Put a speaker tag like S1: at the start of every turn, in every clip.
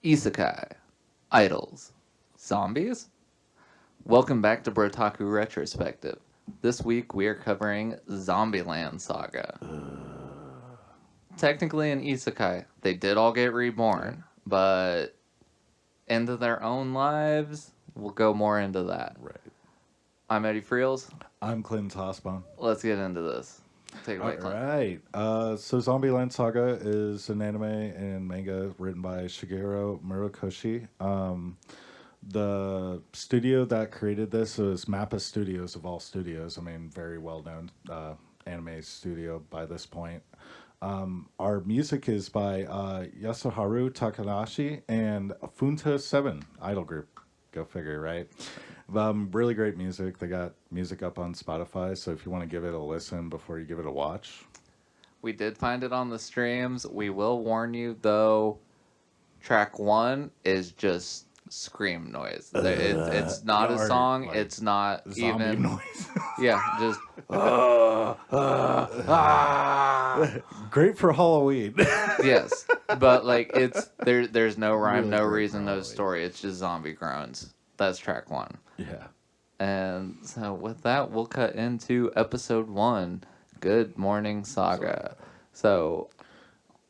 S1: Isekai, idols, zombies? Welcome back to Brotaku Retrospective. This week we are covering Zombieland Saga. Technically an isekai. They did all get reborn, but into their own lives, we'll go more into that.
S2: Right.
S1: I'm Eddie Friels.
S2: I'm Clinton Tossbone.
S1: Let's get into this. Take it away,
S2: All
S1: Clint.
S2: right. So Zombieland Saga is an anime and manga written by Shigeru Murakoshi. The studio that created this was Mappa Studios of all studios. I mean, very well known anime studio by this point. Our music is by Yasuharu Takanashi and Funta 7 Idol Group. Go figure, right? Really great music. They got music up on Spotify, so if you want to give it a listen before you give it a watch.
S1: We did find it on the streams. We will warn you, though, track 1 is just scream noise. It's not a song.
S2: Like
S1: it's not
S2: zombie
S1: even
S2: noise.
S1: Yeah, just
S2: Great for Halloween.
S1: yes. But like there's no rhyme,
S2: Really
S1: no
S2: great
S1: reason, no
S2: Halloween.
S1: story. It's just zombie groans. That's track 1.
S2: Yeah.
S1: And so with that, we'll cut into episode 1, Good Morning Saga. So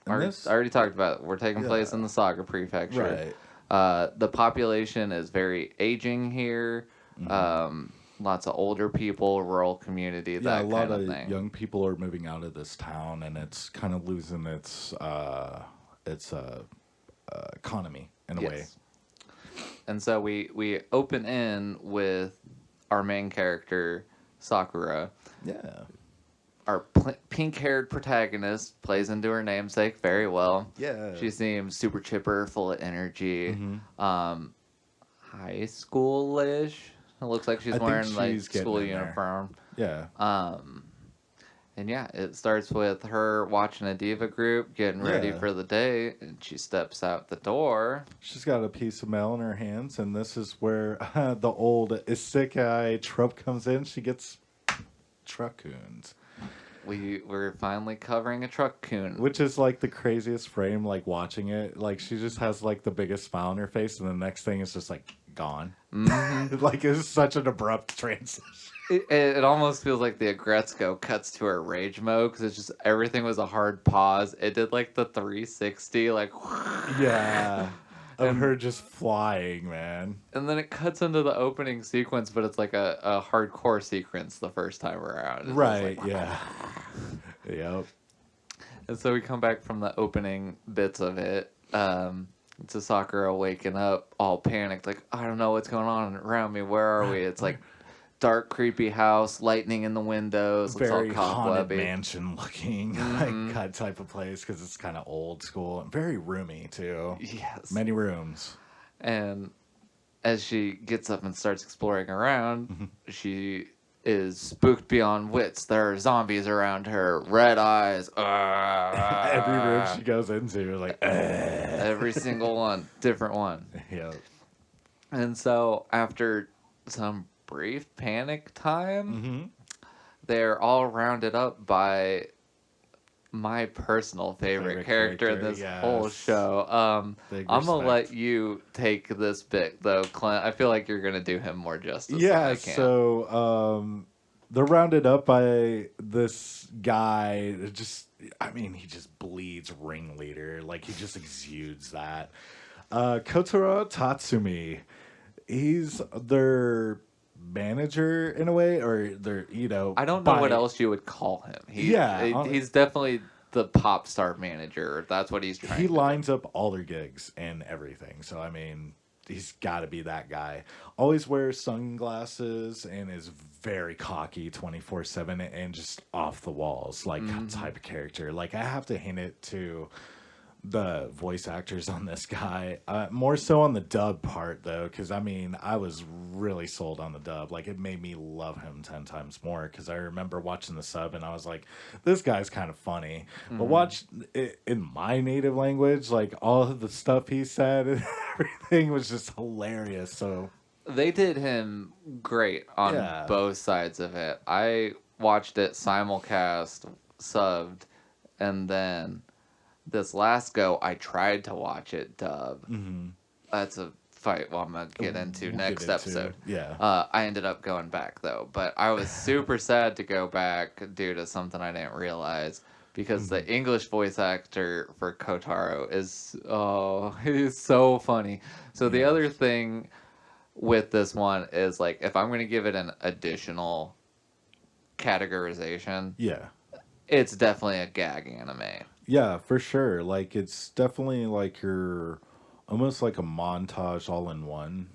S1: I already talked about it. We're taking place in the Saga Prefecture.
S2: Right.
S1: The population is very aging here. Lots of older people, rural community, that
S2: A lot
S1: kind of
S2: of
S1: thing.
S2: young people are moving out of this town, and it's kind of losing its economy in a way.
S1: And so we open in with our main character, Sakura.
S2: Yeah.
S1: Our pink-haired protagonist plays into her namesake very well.
S2: Yeah.
S1: She seems super chipper, full of energy.
S2: Mm-hmm.
S1: High school-ish. It looks like she's wearing like school uniform.
S2: Yeah.
S1: And yeah, it starts with her watching a diva group, getting ready for the day, and she steps out the door.
S2: She's got a piece of mail in her hands, and this is where the old Isekai trope comes in. She gets truckoons.
S1: We're finally covering a truck coon.
S2: Which is like the craziest frame, like watching it. Like she just has like the biggest smile on her face, and the next thing is just like gone.
S1: Mm-hmm.
S2: Like it's such an abrupt transition.
S1: It almost feels like the Agretzko cuts to her rage mode because it's just everything was a hard pause. It did like the 360, like
S2: yeah, of her just flying, man.
S1: And then it cuts into the opening sequence, but it's like a hardcore sequence the first time around. It's
S2: Right?
S1: like,
S2: yeah. Yep.
S1: And so we come back from the opening bits of it. To Sakura waking up all panicked, like, I don't know what's going on around me. Where are we? It's like dark, creepy house, lightning in the windows.
S2: Very
S1: it's all
S2: haunted
S1: cobwebby.
S2: mansion looking, like kind of type of place because it's kind of old school and very roomy too.
S1: Yes.
S2: Many rooms.
S1: And as she gets up and starts exploring around, she is spooked beyond wits. There are zombies around her, red eyes.
S2: Every room she goes into, like
S1: every single one, different one.
S2: Yep.
S1: And so after some brief panic time, they're all rounded up by my personal favorite character in this whole show. I'm gonna let you take this bit though, Clint. I feel like you're gonna do him more justice.
S2: Yeah,
S1: than I can.
S2: so they're rounded up by this guy. He just bleeds ringleader. Like he just exudes that. Kotaro Tatsumi. He's their manager in a way, or they're
S1: I don't know what else you would call him. He's definitely the pop star manager. That's what he's trying.
S2: He lines up all their gigs and everything. So I mean, he's got to be that guy. Always wears sunglasses and is very cocky 24/7 and just off the walls, like type of character. Like I have to hint it to the voice actors on this guy, more so on the dub part though, because I mean I was really sold on the dub. Like it made me love him 10 times more, because I remember watching the sub and I was like, this guy's kind of funny. But watch it in my native language, like all of the stuff he said and everything was just hilarious. So
S1: they did him great on both sides of it. I watched it simulcast, subbed, and then This last go, I tried to watch it dub.
S2: Mm-hmm.
S1: That's a fight I'm gonna get into next episode.
S2: Yeah.
S1: I ended up going back though, but I was super sad to go back due to something I didn't realize because the English voice actor for Kotaro is he's so funny. So the other thing with this one is like if I'm gonna give it an additional categorization,
S2: Yeah.
S1: it's definitely a gag anime.
S2: Yeah, for sure. Like it's definitely like your almost like a montage all in one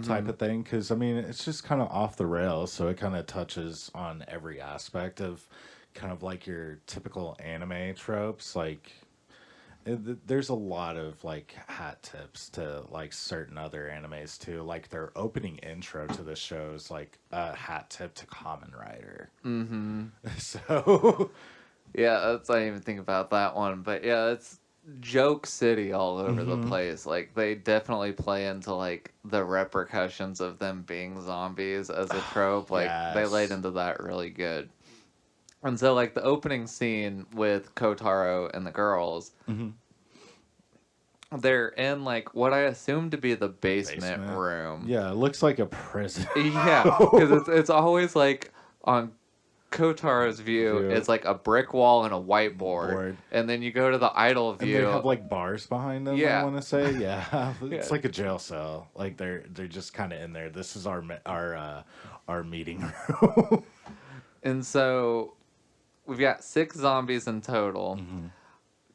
S2: type of thing. Because I mean, it's just kind of off the rails, so it kind of touches on every aspect of kind of like your typical anime tropes. Like there's a lot of like hat tips to like certain other animes too. Like their opening intro to the show is like a hat tip to Kamen Rider.
S1: Mm-hmm.
S2: So.
S1: Yeah, that's I didn't even think about that one, but yeah, it's joke city all over the place. Like they definitely play into like the repercussions of them being zombies as a trope. Like they laid into that really good. And so like the opening scene with Kotaro and the girls, they're in like what I assume to be the basement room.
S2: Yeah, it looks like a prison.
S1: Yeah, because it's always like on Kotaro's view, it's like a brick wall and a whiteboard. And then you go to the idol view.
S2: And they have like bars behind them, I want to say. Yeah. It's like a jail cell. Like they're just kind of in there. This is our meeting room.
S1: And so we've got 6 zombies in total.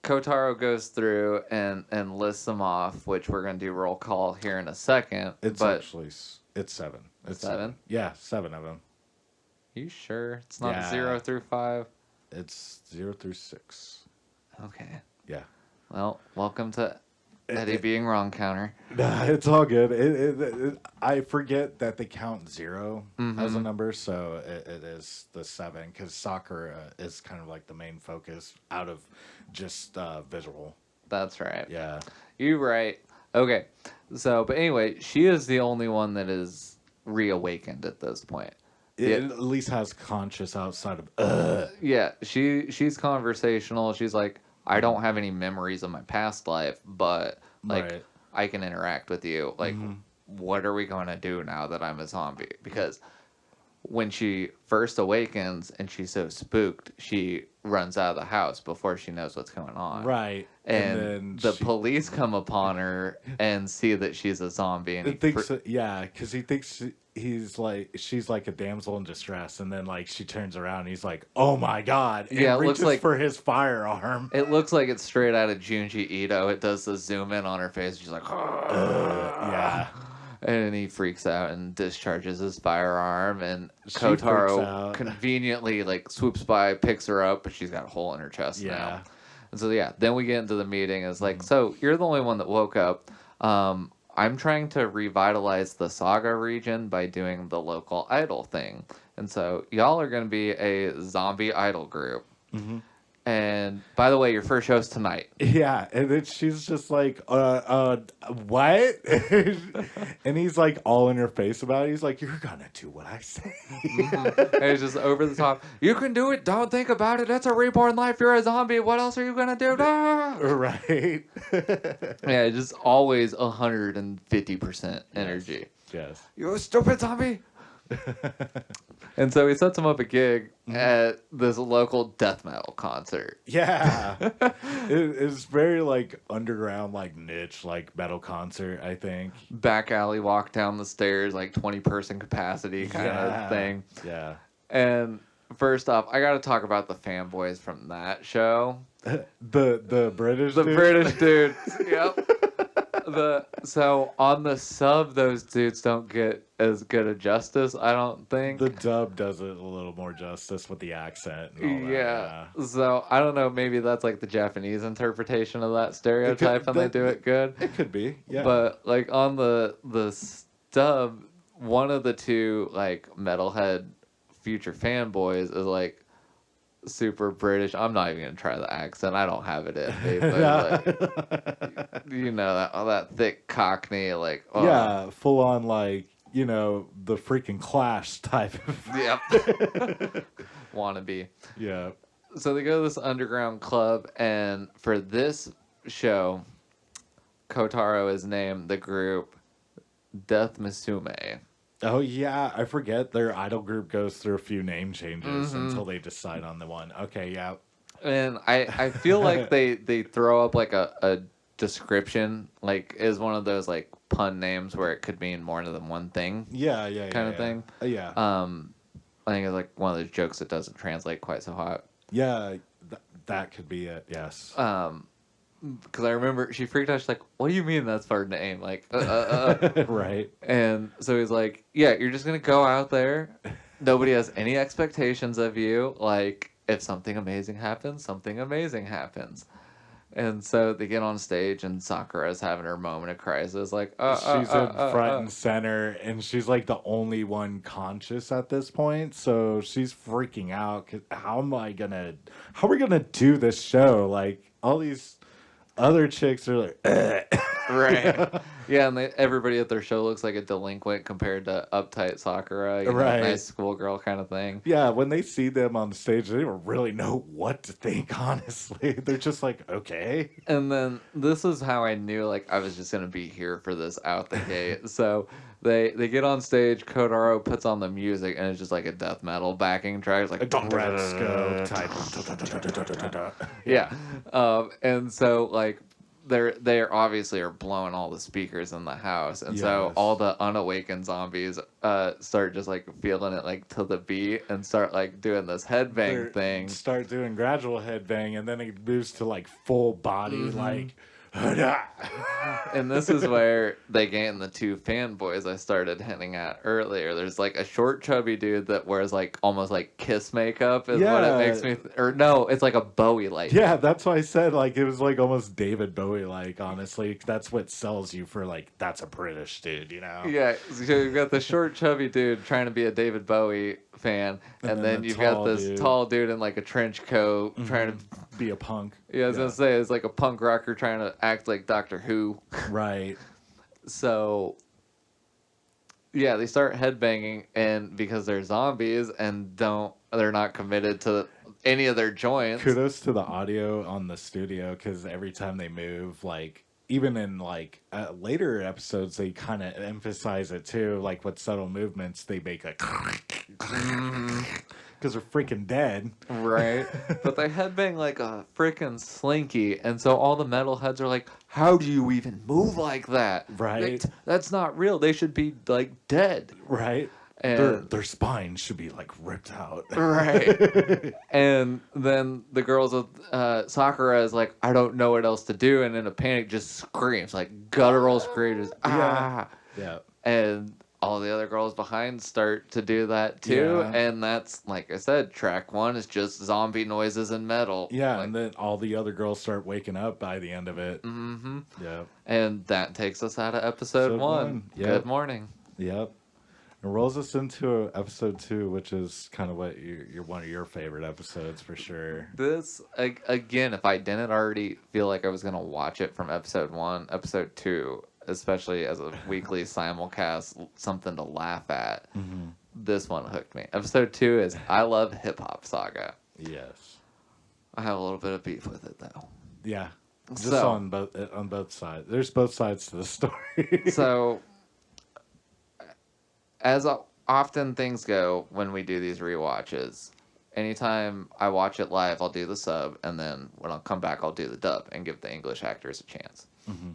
S1: Kotaro goes through and lists them off, which we're going to do roll call here in a second.
S2: It's 7. It's
S1: 7?
S2: Yeah, 7 of them.
S1: You sure? It's not 0 through 5?
S2: It's 0 through 6.
S1: Okay.
S2: Yeah.
S1: Well, welcome to Eddie being wrong counter.
S2: Nah, it's all good. I forget that they count 0 as a number, so it is the 7, because Sakura is kind of like the main focus out of just visual.
S1: That's right.
S2: Yeah.
S1: You're right. Okay. So, but anyway, she is the only one that is reawakened at this point.
S2: It at least has conscious outside of
S1: Yeah, she's conversational. She's like, I don't have any memories of my past life, but like I can interact with you. Like, what are we going to do now that I'm a zombie? Because when she first awakens and she's so spooked, she runs out of the house before she knows what's going on.
S2: Right.
S1: And then the police come upon her and see that she's a zombie. And
S2: because he thinks she's like a damsel in distress, and then like she turns around and he's like, oh my god. And
S1: it
S2: reaches
S1: looks like
S2: for his firearm.
S1: It looks like it's straight out of Junji Ito. It does the zoom in on her face. She's like,
S2: yeah.
S1: And he freaks out and discharges his firearm, and Kotaro conveniently like swoops by, picks her up, but she's got a hole in her chest now. And so then we get into the meeting. It's like, so you're the only one that woke up. I'm trying to revitalize the Saga region by doing the local idol thing, and so y'all are going to be a zombie idol group. And by the way, your first show's tonight.
S2: Yeah, and then she's just like, what? And he's like all in her face about it. He's like, you're gonna do what I say.
S1: And it's just over the top. You can do it. Don't think about it. It's a reborn life. You're a zombie. What else are you gonna do?
S2: Right.
S1: Yeah, just always 150% energy.
S2: Yes.
S1: You stupid zombie. And so he sets him up a gig at this local death metal concert.
S2: Yeah. It's very like underground, like niche, like metal concert, I think.
S1: Back alley walk down the stairs, like 20-person capacity kind of thing.
S2: Yeah.
S1: And first off, I got to talk about the fanboys from that show.
S2: The British
S1: dude? British dudes. Yep. So on the sub, those dudes don't get as good a justice, I don't think.
S2: The dub does it a little more justice with the accent and all that.
S1: Yeah. So I don't know, maybe that's like the Japanese interpretation of that stereotype and they do it good.
S2: It could be, yeah.
S1: But like on the dub, one of the two like metalhead future fanboys is like super British. I'm not even gonna try the accent. I don't have it in me. But like, you know that thick Cockney, like
S2: yeah, full on like the freaking Clash type of
S1: yep wannabe.
S2: Yeah.
S1: So they go to this underground club, and for this show, Kotaro is named the group Death Musume.
S2: Oh yeah, I forget their idol group goes through a few name changes until they decide on the one. Okay, yeah.
S1: And I feel like they throw up like a description, like is one of those like pun names where it could mean more than one thing
S2: Yeah, yeah,
S1: kind
S2: yeah,
S1: of thing.
S2: yeah.
S1: I think it's like one of those jokes that doesn't translate quite so hot.
S2: Yeah, that could be it. Yes.
S1: Because I remember she freaked out. She's like, "What do you mean that's our name?" Like,
S2: Right.
S1: And so he's like, "Yeah, you're just gonna go out there. Nobody has any expectations of you. Like, if something amazing happens, something amazing happens." And so they get on stage, and Sakura's having her moment of crisis. Like,
S2: She's in front and center, and she's like the only one conscious at this point. So she's freaking out. 'Cause how are we gonna do this show? Like all these other chicks are like,
S1: Right. Yeah, and everybody at their show looks like a delinquent compared to uptight Sakura,
S2: right.
S1: nice schoolgirl kind of thing.
S2: Yeah, when they see them on stage, they don't really know what to think, honestly. They're just like, okay.
S1: And then this is how I knew like I was just gonna be here for this out the gate. So they get on stage, Kotaro puts on the music, and it's just like a death metal backing track. It's like
S2: Fresco type.
S1: yeah. And so like they're obviously are blowing all the speakers in the house, and so all the unawakened zombies start just like feeling it like to the beat and start like doing this headbang thing.
S2: Start doing gradual headbang, and then it moves to like full body like.
S1: And this is where they gain the two fanboys I started hinting at earlier. There's like a short, chubby dude that wears like almost like Kiss makeup is what it makes me. Or no, it's like a Bowie like.
S2: Yeah, that's why I said like it was like almost David Bowie like. Honestly, that's what sells you for like that's a British dude, you know?
S1: Yeah, so you've got the short, chubby dude trying to be a David Bowie fan, and then you've got this tall dude in like a trench coat trying to
S2: be a punk.
S1: Yeah, I was gonna say it's like a punk rocker trying to act like Doctor Who.
S2: Right.
S1: So yeah, they start headbanging, and because they're zombies and they're not committed to any of their joints.
S2: Kudos to the audio on the studio, because every time they move, like even in like later episodes, they kind of emphasize it too, like with subtle movements they make like because they're freaking dead.
S1: Right. But they headbang like a freaking slinky, and so all the metalheads are like, how do you even move like that?
S2: Right.
S1: That's not real. They should be like dead.
S2: Right.
S1: And
S2: their spines should be like ripped out.
S1: Right. And then the girls with Sakura is like, I don't know what else to do, and in a panic just screams, like guttural screams. Ah.
S2: Yeah.
S1: And all the other girls behind start to do that too,
S2: Yeah.
S1: and that's like I said, track one is just zombie noises and metal.
S2: Yeah, and then all the other girls start waking up by the end of it.
S1: Mm-hmm.
S2: Yeah.
S1: And that takes us out of episode one.
S2: Yep.
S1: Good morning.
S2: Yep. It rolls us into episode 2, which is kind of what you're one of your favorite episodes for sure.
S1: This again, if I didn't already feel like I was gonna watch it from episode 1, episode 2, especially as a weekly simulcast, something to laugh at.
S2: Mm-hmm.
S1: This one hooked me. Episode 2 is I Love Hip Hop Saga.
S2: Yes.
S1: I have a little bit of beef with it though.
S2: Yeah. Just on both sides. There's both sides to the story.
S1: So, as often things go when we do these rewatches, anytime I watch it live, I'll do the sub, and then when I'll come back, I'll do the dub and give the English actors a chance.
S2: Mm-hmm.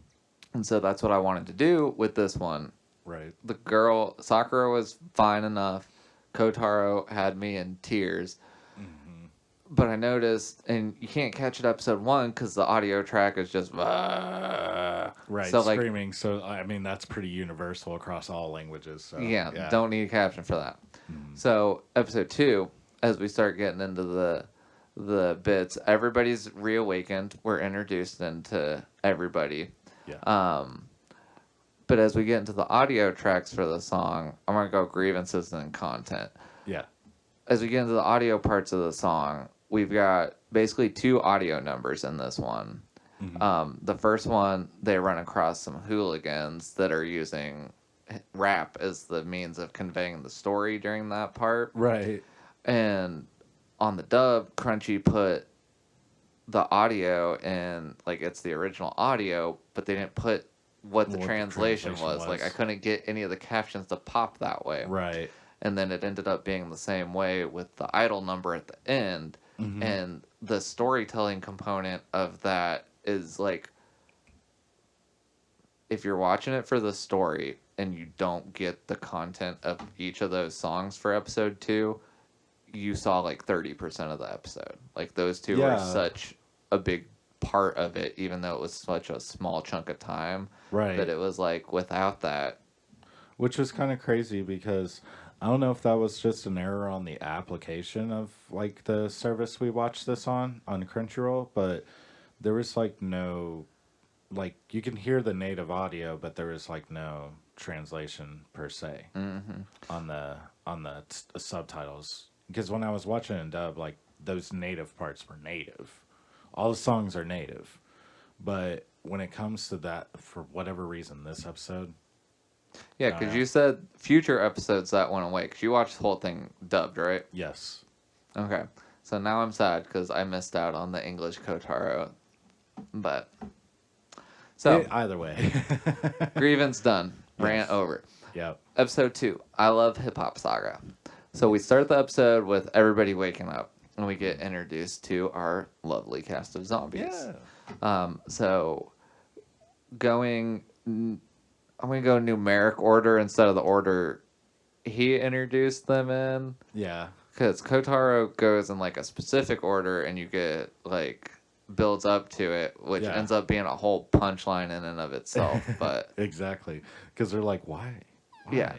S1: And so that's what I wanted to do with this one.
S2: Right.
S1: The girl, Sakura was fine enough. Kotaro had me in tears.
S2: Mm-hmm.
S1: But I noticed, and you can't catch it episode 1 because the audio track is just...
S2: Right,
S1: so,
S2: screaming. Like, so, I mean, that's pretty universal across all languages. So,
S1: yeah, don't need a caption for that. So, episode 2, as we start getting into the bits, everybody's reawakened. We're introduced into everybody.
S2: Yeah.
S1: But as we get into the audio tracks for the song, I'm going to go grievances and content.
S2: Yeah.
S1: As we get into the audio parts of the song, we've got basically 2 audio numbers in this one. Mm-hmm. The first one, they run across some hooligans that are using rap as the means of conveying the story during that part.
S2: Right.
S1: And on the dub, Crunchy put the audio in, like, it's the original audio, but they didn't put what the translation was. Like, I couldn't get any of the captions to pop that way.
S2: Right.
S1: And then it ended up being the same way with the idle number at the end.
S2: Mm-hmm.
S1: And the storytelling component of that is, like, if you're watching it for the story and you don't get the content of each of those songs for episode 2, you saw like 30% of the episode. Like, those two were such a big part of it, even though it was such a small chunk of time.
S2: Right.
S1: That it was like, without that.
S2: Which was kind of crazy because I don't know if that was just an error on the application of like the service we watched this on Crunchyroll, but there was like no, like, you can hear the native audio, but there was like no translation per se on the subtitles. Because when I was watching in dub, like, those native parts were native. All the songs are native. But when it comes to that, for whatever reason, this episode...
S1: Yeah, because you said future episodes that went away. Because you watched the whole thing dubbed, right?
S2: Yes.
S1: Okay. So now I'm sad because I missed out on the English Kotaro. But... So...
S2: either way.
S1: Grievance done. Rant over.
S2: Yep.
S1: Episode 2. I love Hip Hop Saga. So we start the episode with everybody waking up, and we get introduced to our lovely cast of zombies.
S2: Yeah.
S1: So I'm going to go numeric order instead of the order he introduced them in.
S2: Yeah.
S1: Because Kotaro goes in like a specific order, and you get like builds up to it, which ends up being a whole punchline in and of itself. But
S2: exactly, because they're like, why?
S1: Yeah,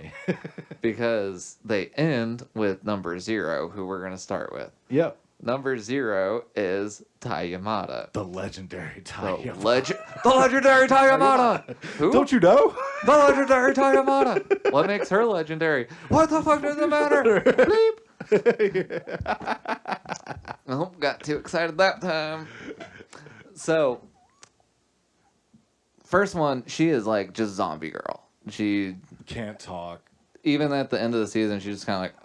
S1: because they end with number 0, who we're going to start with.
S2: Yep.
S1: Number 0 is Tai Yamada.
S2: The legendary Tai Yamada.
S1: The legendary Tai Yamada! Who?
S2: Don't you know?
S1: The legendary Tai Yamada! What makes her legendary? What the fuck does it matter? Bleep! Oh, got too excited that time. So, first one, she is like just zombie girl. She
S2: can't talk.
S1: Even at the end of the season, she's just kind of like,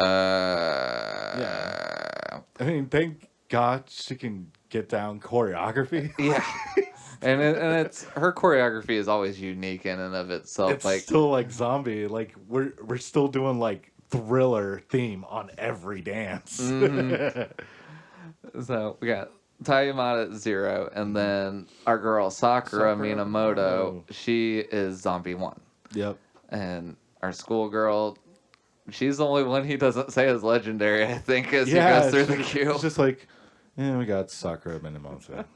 S2: Yeah. I mean, thank God she can get down choreography.
S1: Yeah. and it's her choreography is always unique in and of itself.
S2: It's like still like zombie. Like we're still doing like Thriller theme on every dance.
S1: Mm-hmm. So we got Tai Yamada at 0, and then our girl Sakura Minamoto, she is zombie 1.
S2: Yep.
S1: And our schoolgirl, she's the only one he doesn't say is legendary, I think, as he goes through the queue.
S2: It's just like, we got Sakura Minamoto.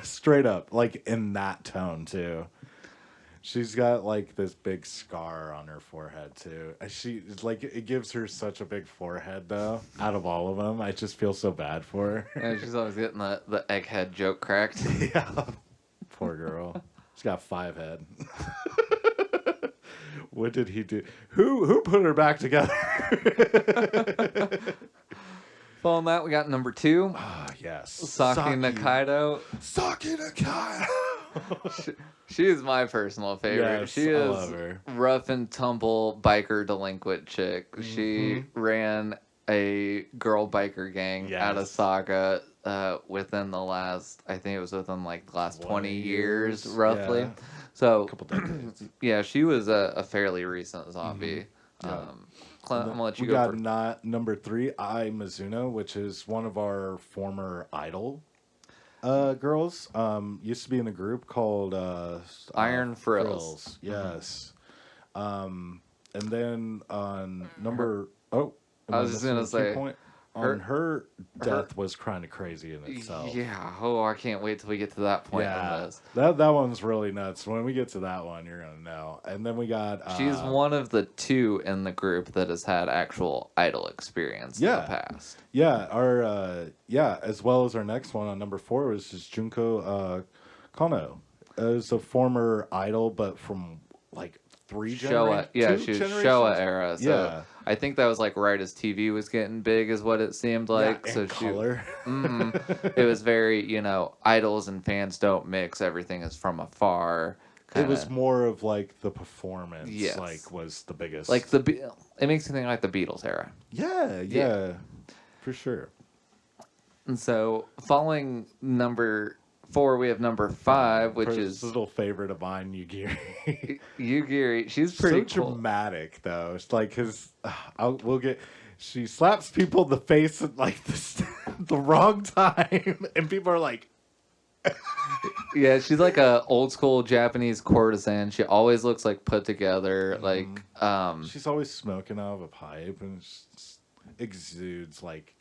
S2: Straight up, like in that tone, too. She's got like this big scar on her forehead, too. She, like, it gives her such a big forehead, though, out of all of them. I just feel so bad for her.
S1: And she's always getting the egghead joke cracked.
S2: Yeah. Poor girl. She's got 5 head. What did he do? Who put her back together?
S1: Following that, we got number 2.
S2: Ah, yes.
S1: Saki Nakaido.
S2: Saki Nakaido.
S1: She is my personal favorite.
S2: Yes,
S1: she
S2: I
S1: is
S2: love her.
S1: rough and tumble biker delinquent chick. Mm-hmm. She ran a girl biker gang out of Saga within the last, I think it was within like the last 20 years roughly. Yeah. So,
S2: couple decades.
S1: Yeah, she was a fairly recent zombie.
S2: Mm-hmm.
S1: Clint, I'm gonna let you
S2: go.
S1: We got
S2: not number 3, Ai Mizuno, which is one of our former idol girls. Used to be in a group called
S1: Iron Frills.
S2: Yes. And then on number
S1: I was just gonna say
S2: her death was kind of crazy in itself.
S1: Yeah. Oh, I can't wait till we get to that point.
S2: Yeah,
S1: in this.
S2: that one's really nuts. When we get to that one, you're gonna know. And then we got.
S1: She's one of the 2 in the group that has had actual idol experience in the past.
S2: Yeah, as well as our next one on number 4 was just Junko Kono. As a former idol, but from like 3 generations.
S1: Yeah, she was Showa era. So I think that was like right as TV was getting big, is what it seemed like.
S2: Yeah,
S1: so
S2: color.
S1: It was very, idols and fans don't mix. Everything is from afar.
S2: Kinda. It was more of like the performance. Yes. Like was the biggest.
S1: Like it makes me think like the Beatles era.
S2: Yeah, for sure.
S1: And so, following number 4, we have number 5, which is
S2: personal favorite of mine, Yugiri.
S1: Yugiri. She's
S2: So
S1: pretty cool.
S2: dramatic, though. It's like his. We'll get. She slaps people in the face at like the wrong time, and people are like,
S1: Yeah, she's like a old school Japanese courtesan. She always looks like put together. Like,
S2: she's always smoking out of a pipe, and exudes like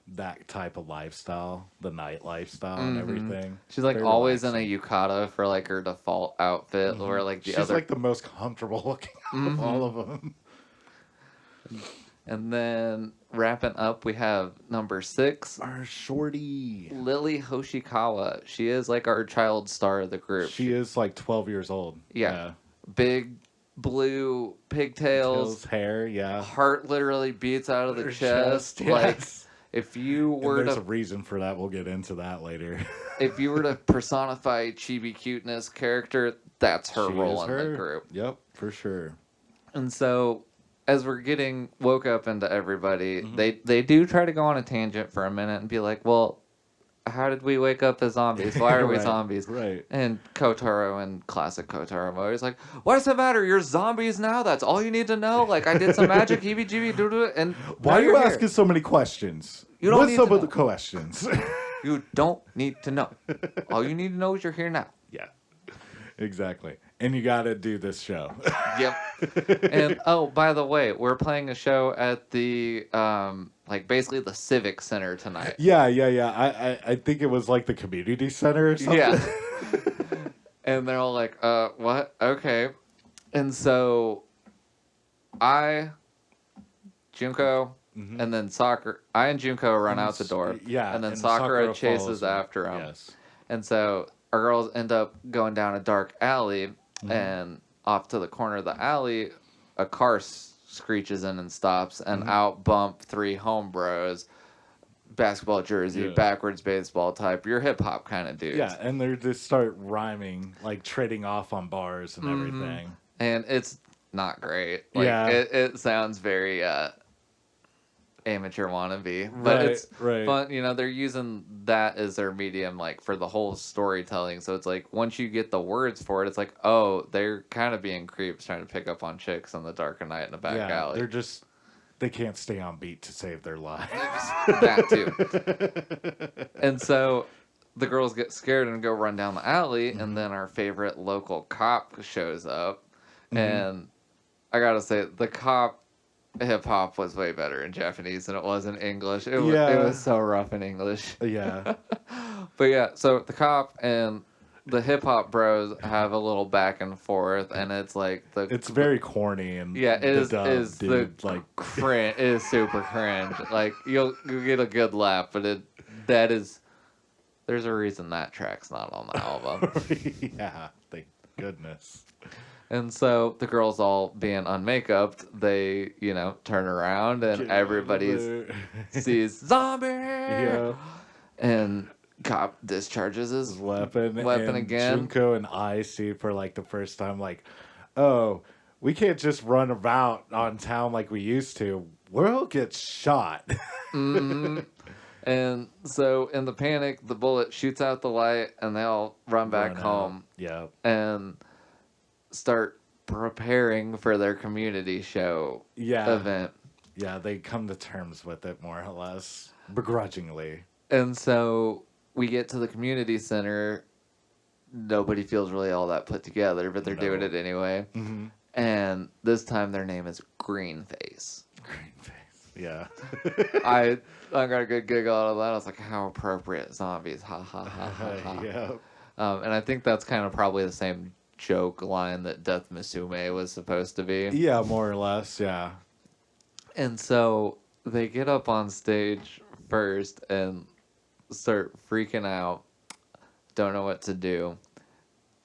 S2: that type of lifestyle, the night lifestyle, and everything.
S1: she's like
S2: Very
S1: always
S2: relaxing.
S1: in a yukata for like her default outfit, or like the
S2: She's
S1: other.
S2: like the most comfortable looking of all of them.
S1: And then wrapping up, we have number 6,
S2: Our shorty.
S1: Lily Hoshikawa. She is like our child star of the group.
S2: She is like 12 years old.
S1: Yeah. Big blue pigtails.
S2: Hair, yeah.
S1: Heart literally beats out of the
S2: Her
S1: chest.
S2: chest,
S1: Like,
S2: yes.
S1: if you were
S2: There's
S1: to
S2: a reason for that. We'll get into that later.
S1: if you were to personify chibi cuteness character, that's her
S2: She
S1: role
S2: is
S1: in
S2: her.
S1: the group.
S2: Yep, for sure.
S1: And so, as we're getting woke up into everybody, they do try to go on a tangent for a minute and be like, well, how did we wake up as zombies? Why are we
S2: Right,
S1: zombies?
S2: right.
S1: And Kotaro and classic Kotaro mode is like, what does it matter? You're zombies now? That's all you need to know? Like, I did some magic, heebie-jeebie, doo-doo, and
S2: Why
S1: now
S2: are you
S1: you're here.
S2: asking so many questions?
S1: You don't
S2: What's
S1: need
S2: up
S1: to
S2: with the
S1: know.
S2: questions?
S1: You don't need to know. All you need to know is you're here now.
S2: Yeah, exactly. And you got to do this show.
S1: Yep. And oh, by the way, we're playing a show at the like basically the Civic Center tonight.
S2: Yeah. I think it was like the community center or something.
S1: Yeah. And they're all like, what? Okay. And so Junko, and then I and Junko run out the door.
S2: Yeah.
S1: And then Sakura
S2: follows
S1: chases
S2: them.
S1: after him.
S2: Yes.
S1: And so our girls end up going down a dark alley, and off to the corner of the alley, a car screeches in and stops, and out bump 3 homebros, basketball jersey, backwards baseball type, your hip hop kind of dudes.
S2: Yeah, and they just start rhyming, like trading off on bars and everything.
S1: And it's not great. Like,
S2: Yeah.
S1: it sounds very amateur wannabe, but it's fun. You know, they're using that as their medium, like for the whole storytelling. So it's like once you get the words for it, it's like, oh, they're kind of being creeps trying to pick up on chicks on the dark of night in the back alley.
S2: They can't stay on beat to save their lives.
S1: That too. And so the girls get scared and go run down the alley, and then our favorite local cop shows up, and I gotta say, the cop hip hop was way better in Japanese than it was in English. It was so rough in English.
S2: Yeah.
S1: But yeah, so the cop and the hip hop bros have a little back and forth, and it's like
S2: It's very corny and
S1: it is
S2: dude,
S1: the
S2: like
S1: cringe. It is super cringe. Like you'll get a good laugh, but there's a reason that track's not on the album.
S2: yeah, thank goodness.
S1: And so the girls all being unmakeuped, they, turn around and everybody sees zombie.
S2: Yeah.
S1: And cop discharges his
S2: weapon
S1: and again.
S2: Junko and I see for like the first time, like, oh, we can't just run about on town like we used to. We'll get shot.
S1: And so in the panic, the bullet shoots out the light, and they all run back home.
S2: Yeah.
S1: And start preparing for their community show event.
S2: Yeah, they come to terms with it more or less, begrudgingly.
S1: And so we get to the community center. Nobody feels really all that put together, but they're doing it anyway. And this time their name is Greenface.
S2: Greenface, yeah.
S1: I got a good giggle out of that. I was like, how appropriate, zombies. Ha, ha, ha, ha, ha.
S2: Yeah.
S1: And I think that's kind of probably the same joke line that Death Musume was supposed to be.
S2: Yeah, more or less, yeah.
S1: And so they get up on stage first and start freaking out. Don't know what to do.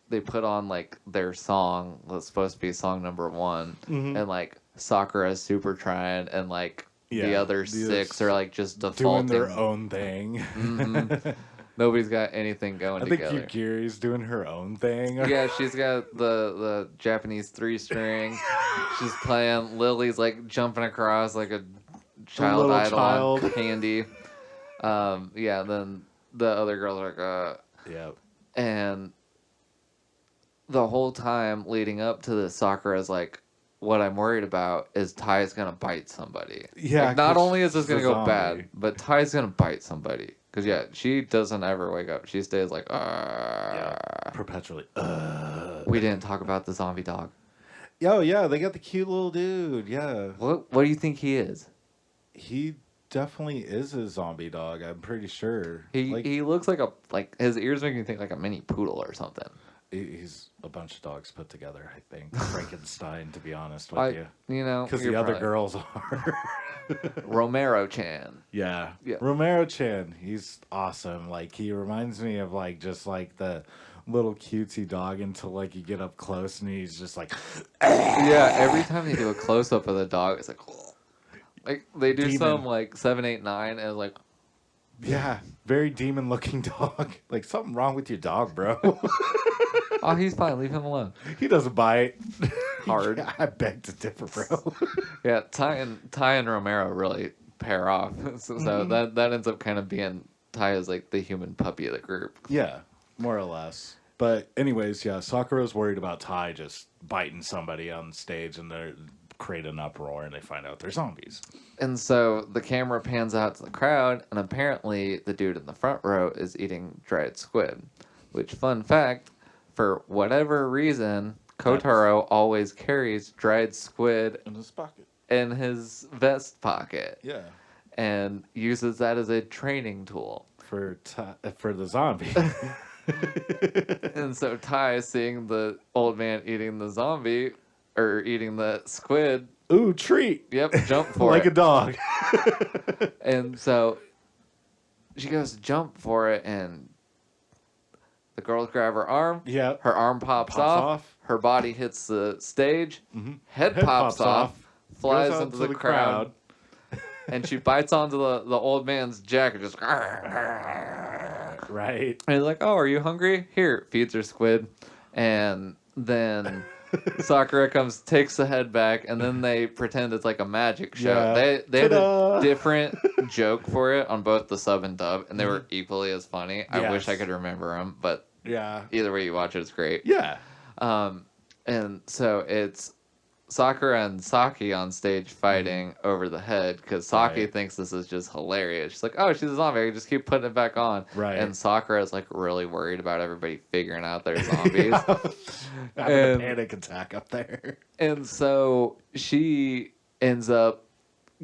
S1: They put on like their song that's supposed to be song number 1, and like Sakura's super trying, and like the other 6 are like just defaulting,
S2: doing their own thing.
S1: Nobody's got anything going together.
S2: I think Yugiri's doing her own thing.
S1: Yeah, she's got the Japanese 3-string. She's playing. Lily's like jumping across like a child idol on Candy. Yeah, then the other girls are like,
S2: Yeah.
S1: and the whole time leading up to this, Sakura's like, what I'm worried about is Ty's gonna bite somebody.
S2: Yeah,
S1: Like, not
S2: 'cause
S1: only is this
S2: she's a
S1: gonna go
S2: zombie.
S1: bad, but Ty's gonna bite somebody. Because, yeah, she doesn't ever wake up. She stays like,
S2: Yeah. Perpetually.
S1: We didn't talk about the zombie dog.
S2: Yo, yeah, they got the cute little dude. Yeah.
S1: What do you think he is?
S2: He definitely is a zombie dog. I'm pretty sure.
S1: He looks like his ears make me think like a mini poodle or something.
S2: He's a bunch of dogs put together, I think. Frankenstein, to be honest with you. Because
S1: you're
S2: the other
S1: probably
S2: girls are.
S1: Romero-chan.
S2: Yeah.
S1: Yeah.
S2: Romero-chan, he's awesome. Like, he reminds me of, like, just, like, the little cutesy dog until, like, you get up close and he's just like...
S1: Yeah, every time they do a close-up of the dog, it's like they do
S2: Demon.
S1: some, like, 7, 8, 9, and it's like...
S2: Yeah, very demon-looking dog. Like, something wrong with your dog, bro.
S1: Oh, he's fine. Leave him alone.
S2: He doesn't bite.
S1: Hard.
S2: Yeah, I beg to differ, bro.
S1: Yeah, Ty and Romero really pair off. So that ends up kind of being Ty is like the human puppy of the group.
S2: Yeah, more or less. But anyways, yeah, Sakura's worried about Tai just biting somebody on stage and they create an uproar and they find out they're zombies.
S1: And so the camera pans out to the crowd, and apparently the dude in the front row is eating dried squid. Which, fun fact, for whatever reason, Kotaro always carries dried squid
S2: In his pocket.
S1: in his vest pocket.
S2: Yeah.
S1: And uses that as a training tool.
S2: For the zombie.
S1: And so Ty, seeing the old man eating the zombie, or eating the squid.
S2: Ooh, treat.
S1: Yep, jump for
S2: like
S1: it.
S2: a dog.
S1: And so she goes to jump for it, and the girls grab her arm.
S2: Yeah.
S1: Her arm pops off. Her body hits the stage.
S2: Mm-hmm.
S1: Head pops off. Flies
S2: Goes out
S1: into
S2: to
S1: the crowd. And she bites onto the old man's jacket. Just...
S2: Right.
S1: And he's like, oh, are you hungry? Here, feeds her squid. And then Sakura comes, takes the head back, and then they pretend it's like a magic show.
S2: Yeah.
S1: They had a different joke for it on both the sub and dub, and they were equally as funny. I wish I could remember them, but
S2: yeah,
S1: either way you watch it, it's great.
S2: Yeah.
S1: And so it's Sakura and Saki on stage fighting over the head because Saki thinks this is just hilarious. She's like, oh, she's a zombie. I can just keep putting it back on.
S2: Right.
S1: And Sakura is like really worried about everybody figuring out they're zombies.
S2: Having a panic attack up there.
S1: And so she ends up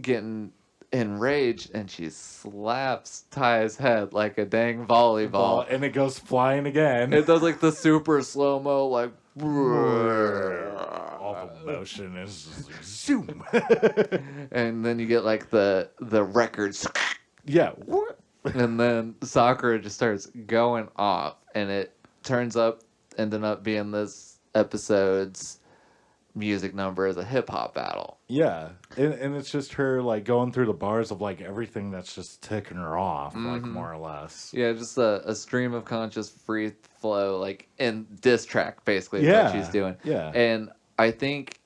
S1: getting enraged and she slaps Ty's head like a dang volleyball.
S2: And it goes flying again.
S1: It does like the super slow-mo, like...
S2: all the motion is just like, zoom.
S1: And then you get like the records.
S2: Yeah.
S1: And then Sakura just starts going off, and it ended up being this episode's music number as a hip-hop battle.
S2: Yeah. And it's just her like going through the bars of like everything that's just ticking her off, like more or less.
S1: Yeah, just a stream of conscious free flow, like in diss track basically is what she's doing.
S2: Yeah.
S1: And I think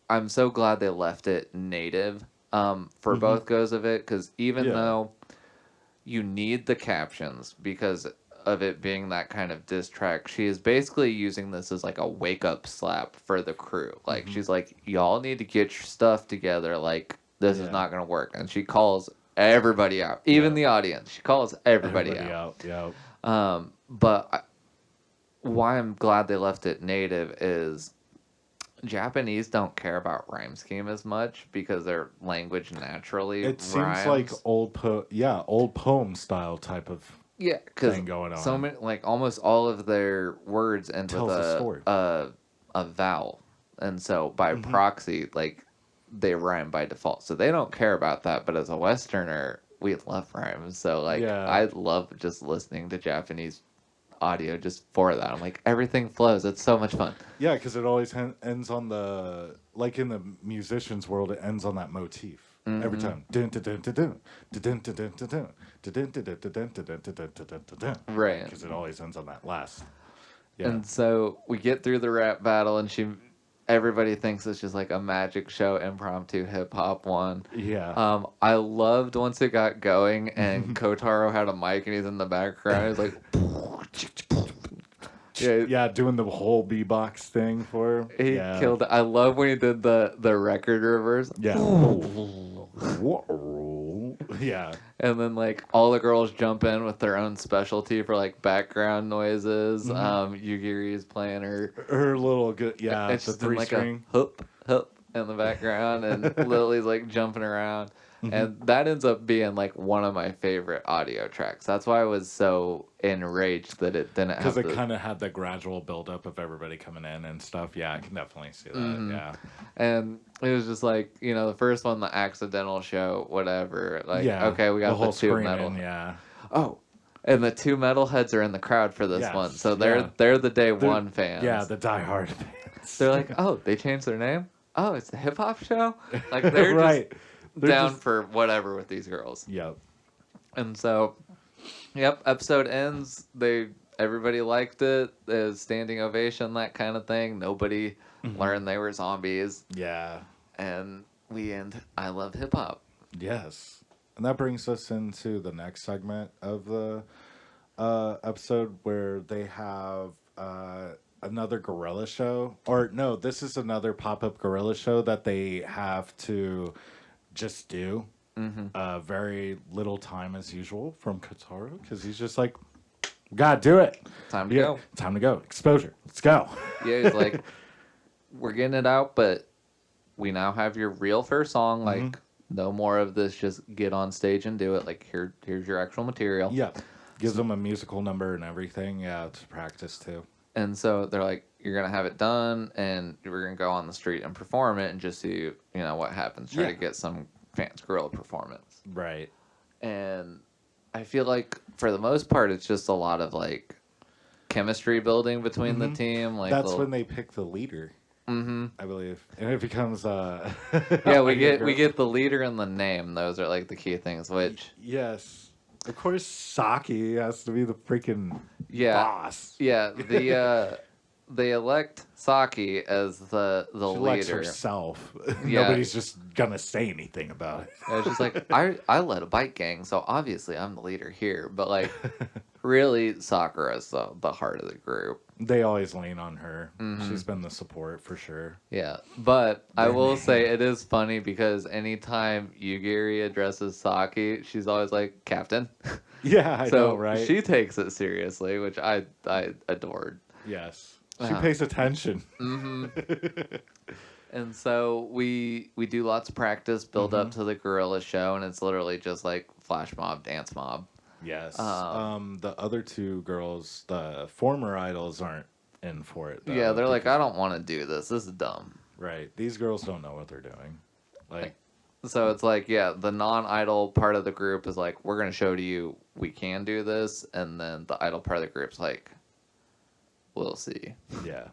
S1: I'm so glad they left it native for both goes of it, because even though you need the captions because of it being that kind of diss track, she is basically using this as like a wake up slap for the crew. Like she's like, y'all need to get your stuff together. Like this is not gonna work. And she calls everybody out, even the audience. She calls everybody out.
S2: Yeah.
S1: But why I'm glad they left it native is Japanese don't care about rhyme scheme as much because their language naturally
S2: It seems
S1: rhymes.
S2: like old poem style type of thing going on.
S1: So many, like almost all of their words end
S2: Tells
S1: with
S2: a story.
S1: A vowel, and so by proxy, like they rhyme by default. So they don't care about that. But as a Westerner, we love rhymes. So like I love just listening to Japanese audio just for that. I'm like, everything flows. It's so much fun.
S2: Yeah, because it always ends on like in the musician's world, it ends on that motif every time.
S1: Right.
S2: Because it always ends on that last. Yeah.
S1: And so we get through the rap battle, and she everybody thinks it's just like a magic show, impromptu hip hop one.
S2: Yeah.
S1: I loved once it got going and Kotaro had a mic and he's in the background. He's like, yeah,
S2: Yeah, doing the whole beatbox thing for him.
S1: he
S2: Yeah.
S1: killed it. I love when he did the record reverse.
S2: Yeah. Yeah.
S1: And then like all the girls jump in with their own specialty for like background noises. Yugiri is playing
S2: Her little good, yeah,
S1: and
S2: the
S1: she's in
S2: three
S1: like
S2: string.
S1: a hup in the background, and Lily's like jumping around, and that ends up being like one of my favorite audio tracks. That's why I was so enraged that it didn't have
S2: Because it kind of had the gradual buildup of everybody coming in and stuff. Yeah, I can definitely see that. Yeah.
S1: And it was just like, you know, the first one, the accidental show, whatever. Like,
S2: Yeah.
S1: okay, we got the
S2: whole
S1: two
S2: screaming,
S1: metal.
S2: yeah.
S1: Oh, and the two metalheads are in the crowd for this
S2: Yes,
S1: one, so
S2: yeah.
S1: they're the day one fans.
S2: Yeah, the diehard fans.
S1: They're like, oh, they changed their name. Oh, it's a hip hop show. Like they're
S2: right.
S1: just
S2: They're
S1: down
S2: just-
S1: for whatever with these girls.
S2: Yep.
S1: And so, yep, episode ends. Everybody liked it. It was standing ovation, that kind of thing. Nobody learned they were zombies.
S2: Yeah.
S1: And we end I Love Hip Hop.
S2: Yes. And that brings us into the next segment of the episode where they have another gorilla show. Or no, this is another pop-up gorilla show that they have to just do. Very little time as usual from Kotaro because he's just like, gotta do it.
S1: Time to go.
S2: Time to go. Exposure. Let's go.
S1: Yeah, he's like, we're getting it out, but we now have your real first song. Like, no more of this. Just get on stage and do it. Like, here's your actual material.
S2: Yeah. Gives them a musical number and everything. Yeah, to practice too.
S1: And so they're like, you're gonna have it done, and we're gonna go on the street and perform it, and just see, you know, what happens. Try to get some fans gorilla performance.
S2: Right.
S1: And I feel like for the most part, it's just a lot of like chemistry building between the team. Like
S2: that's when they pick the leader. I believe, and it becomes
S1: yeah, we get the leader and the name. Those are like the key things. Which
S2: yes, of course, Saki has to be the freaking boss.
S1: Yeah, they elect Saki as the
S2: She
S1: leader.
S2: elects herself.
S1: Yeah.
S2: Nobody's just gonna say anything about it.
S1: And it's just like I led a bike gang, so obviously I'm the leader here. But like, really, Sakura's the heart of the group.
S2: They always lean on her. She's been the support for sure.
S1: Yeah, but I will say it is funny because anytime Yugiri addresses Saki, she's always like, Captain.
S2: Yeah, I
S1: So
S2: know, right?
S1: she takes it seriously, which I adored.
S2: Yes. She pays attention.
S1: And so we do lots of practice, build up to the gorilla show, and it's literally just like flash mob, dance mob.
S2: Yes. The other two girls, the former idols, aren't in for it. Though,
S1: Yeah, they're like, I don't want to do this. This is dumb.
S2: Right. These girls don't know what they're doing. Like,
S1: So it's like, yeah, the non-idol part of the group is like, we're going to show to you we can do this. And then the idol part of the group's like, we'll see.
S2: yeah,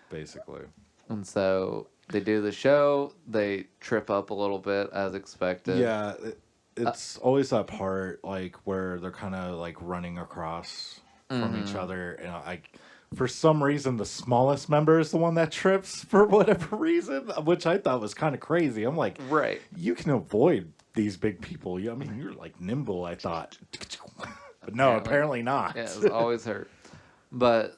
S2: basically.
S1: And so they do the show. They trip up a little bit as expected.
S2: Yeah, it's always that part, like, where they're kind of, like, running across from each other. And, for some reason, the smallest member is the one that trips for whatever reason, which I thought was kind of crazy. I'm like,
S1: Right.
S2: you can avoid these big people. I mean, you're, like, nimble, I thought. But no, apparently not.
S1: Yeah, it's always hurt. But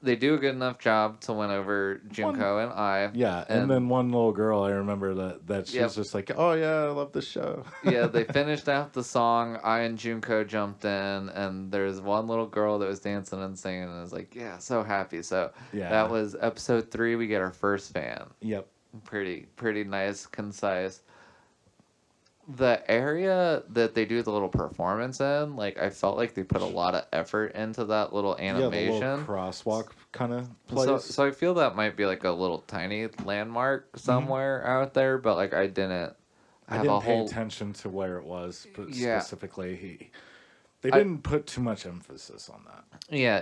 S1: they do a good enough job to win over Junko and I.
S2: Yeah, and then one little girl, I remember that she was just like, oh, yeah, I love this show.
S1: Yeah, they finished out the song. I and Junko jumped in, and there's one little girl that was dancing and singing, and I was like, yeah, so happy. So that was episode 3. We get our first fan.
S2: Yep.
S1: Pretty nice, concise. The area that they do the little performance in, like, I felt like they put a lot of effort into that little animation.
S2: Yeah, the little crosswalk kind of place.
S1: So I feel that might be like a little tiny landmark somewhere out there, but like I didn't
S2: pay attention to where it was, but specifically they didn't put too much emphasis on that.
S1: Yeah,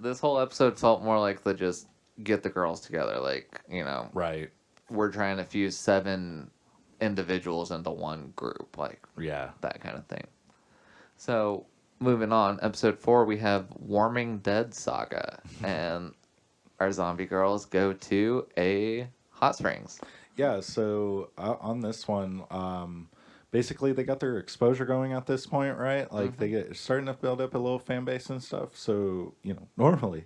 S1: this whole episode felt more like the just get the girls together, like, you know,
S2: right.
S1: We're trying to fuse 7 individuals into one group, like that kind of thing. So moving on, episode 4, we have Warming Dead Saga, and our zombie girls go to a hot springs.
S2: Yeah, so on this one, basically they got their exposure going at this point, right? Like they get starting to build up a little fan base and stuff. So normally,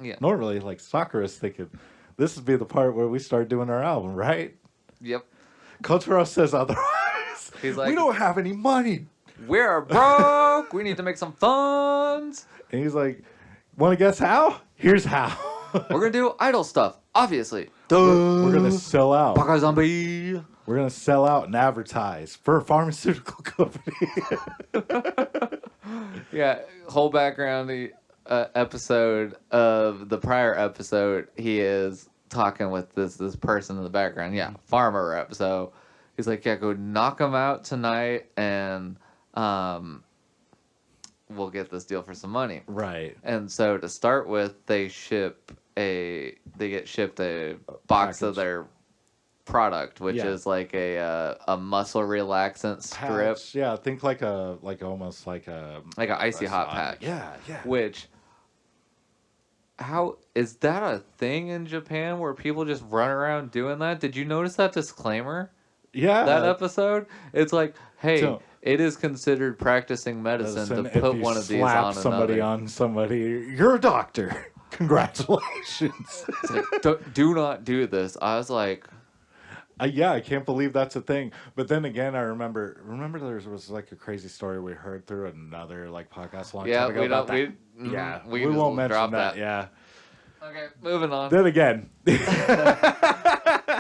S1: Yeah.
S2: normally like Sakura's thinking, this would be the part where we start doing our album, right?
S1: Yep.
S2: Kotaro says otherwise.
S1: He's like,
S2: we don't have any money.
S1: We're broke. We need to make some funds.
S2: And he's like, want to guess how? Here's how.
S1: We're gonna do idol stuff, obviously.
S2: We're gonna sell out.
S1: Baka zombie.
S2: We're gonna sell out and advertise for a pharmaceutical company.
S1: Yeah, whole background. The episode of the prior episode, he is talking with this person in the background. Yeah, farmer rep. So he's like, yeah, go knock him out tonight, and we'll get this deal for some money.
S2: Right.
S1: And so to start with, they get shipped a box
S2: package
S1: of their product, which is like a muscle relaxant strip.
S2: Patch. Yeah, think like almost like an
S1: icy hot patch.
S2: Yeah, yeah.
S1: Which, how is that a thing in Japan where people just run around doing that? Did you notice that disclaimer?
S2: Yeah.
S1: That episode? It's like, hey,
S2: So-
S1: it is considered practicing medicine to
S2: if
S1: put
S2: you
S1: one of these
S2: slap
S1: on
S2: somebody
S1: another.
S2: on somebody, you're a doctor. Congratulations.
S1: It's like, do not do this. I was like,
S2: Yeah, I can't believe that's a thing. But then again, I remember there was like a crazy story we heard through another like podcast a long time ago about that. We
S1: just
S2: won't mention
S1: drop
S2: that. Yeah.
S1: Okay, moving on.
S2: Then again.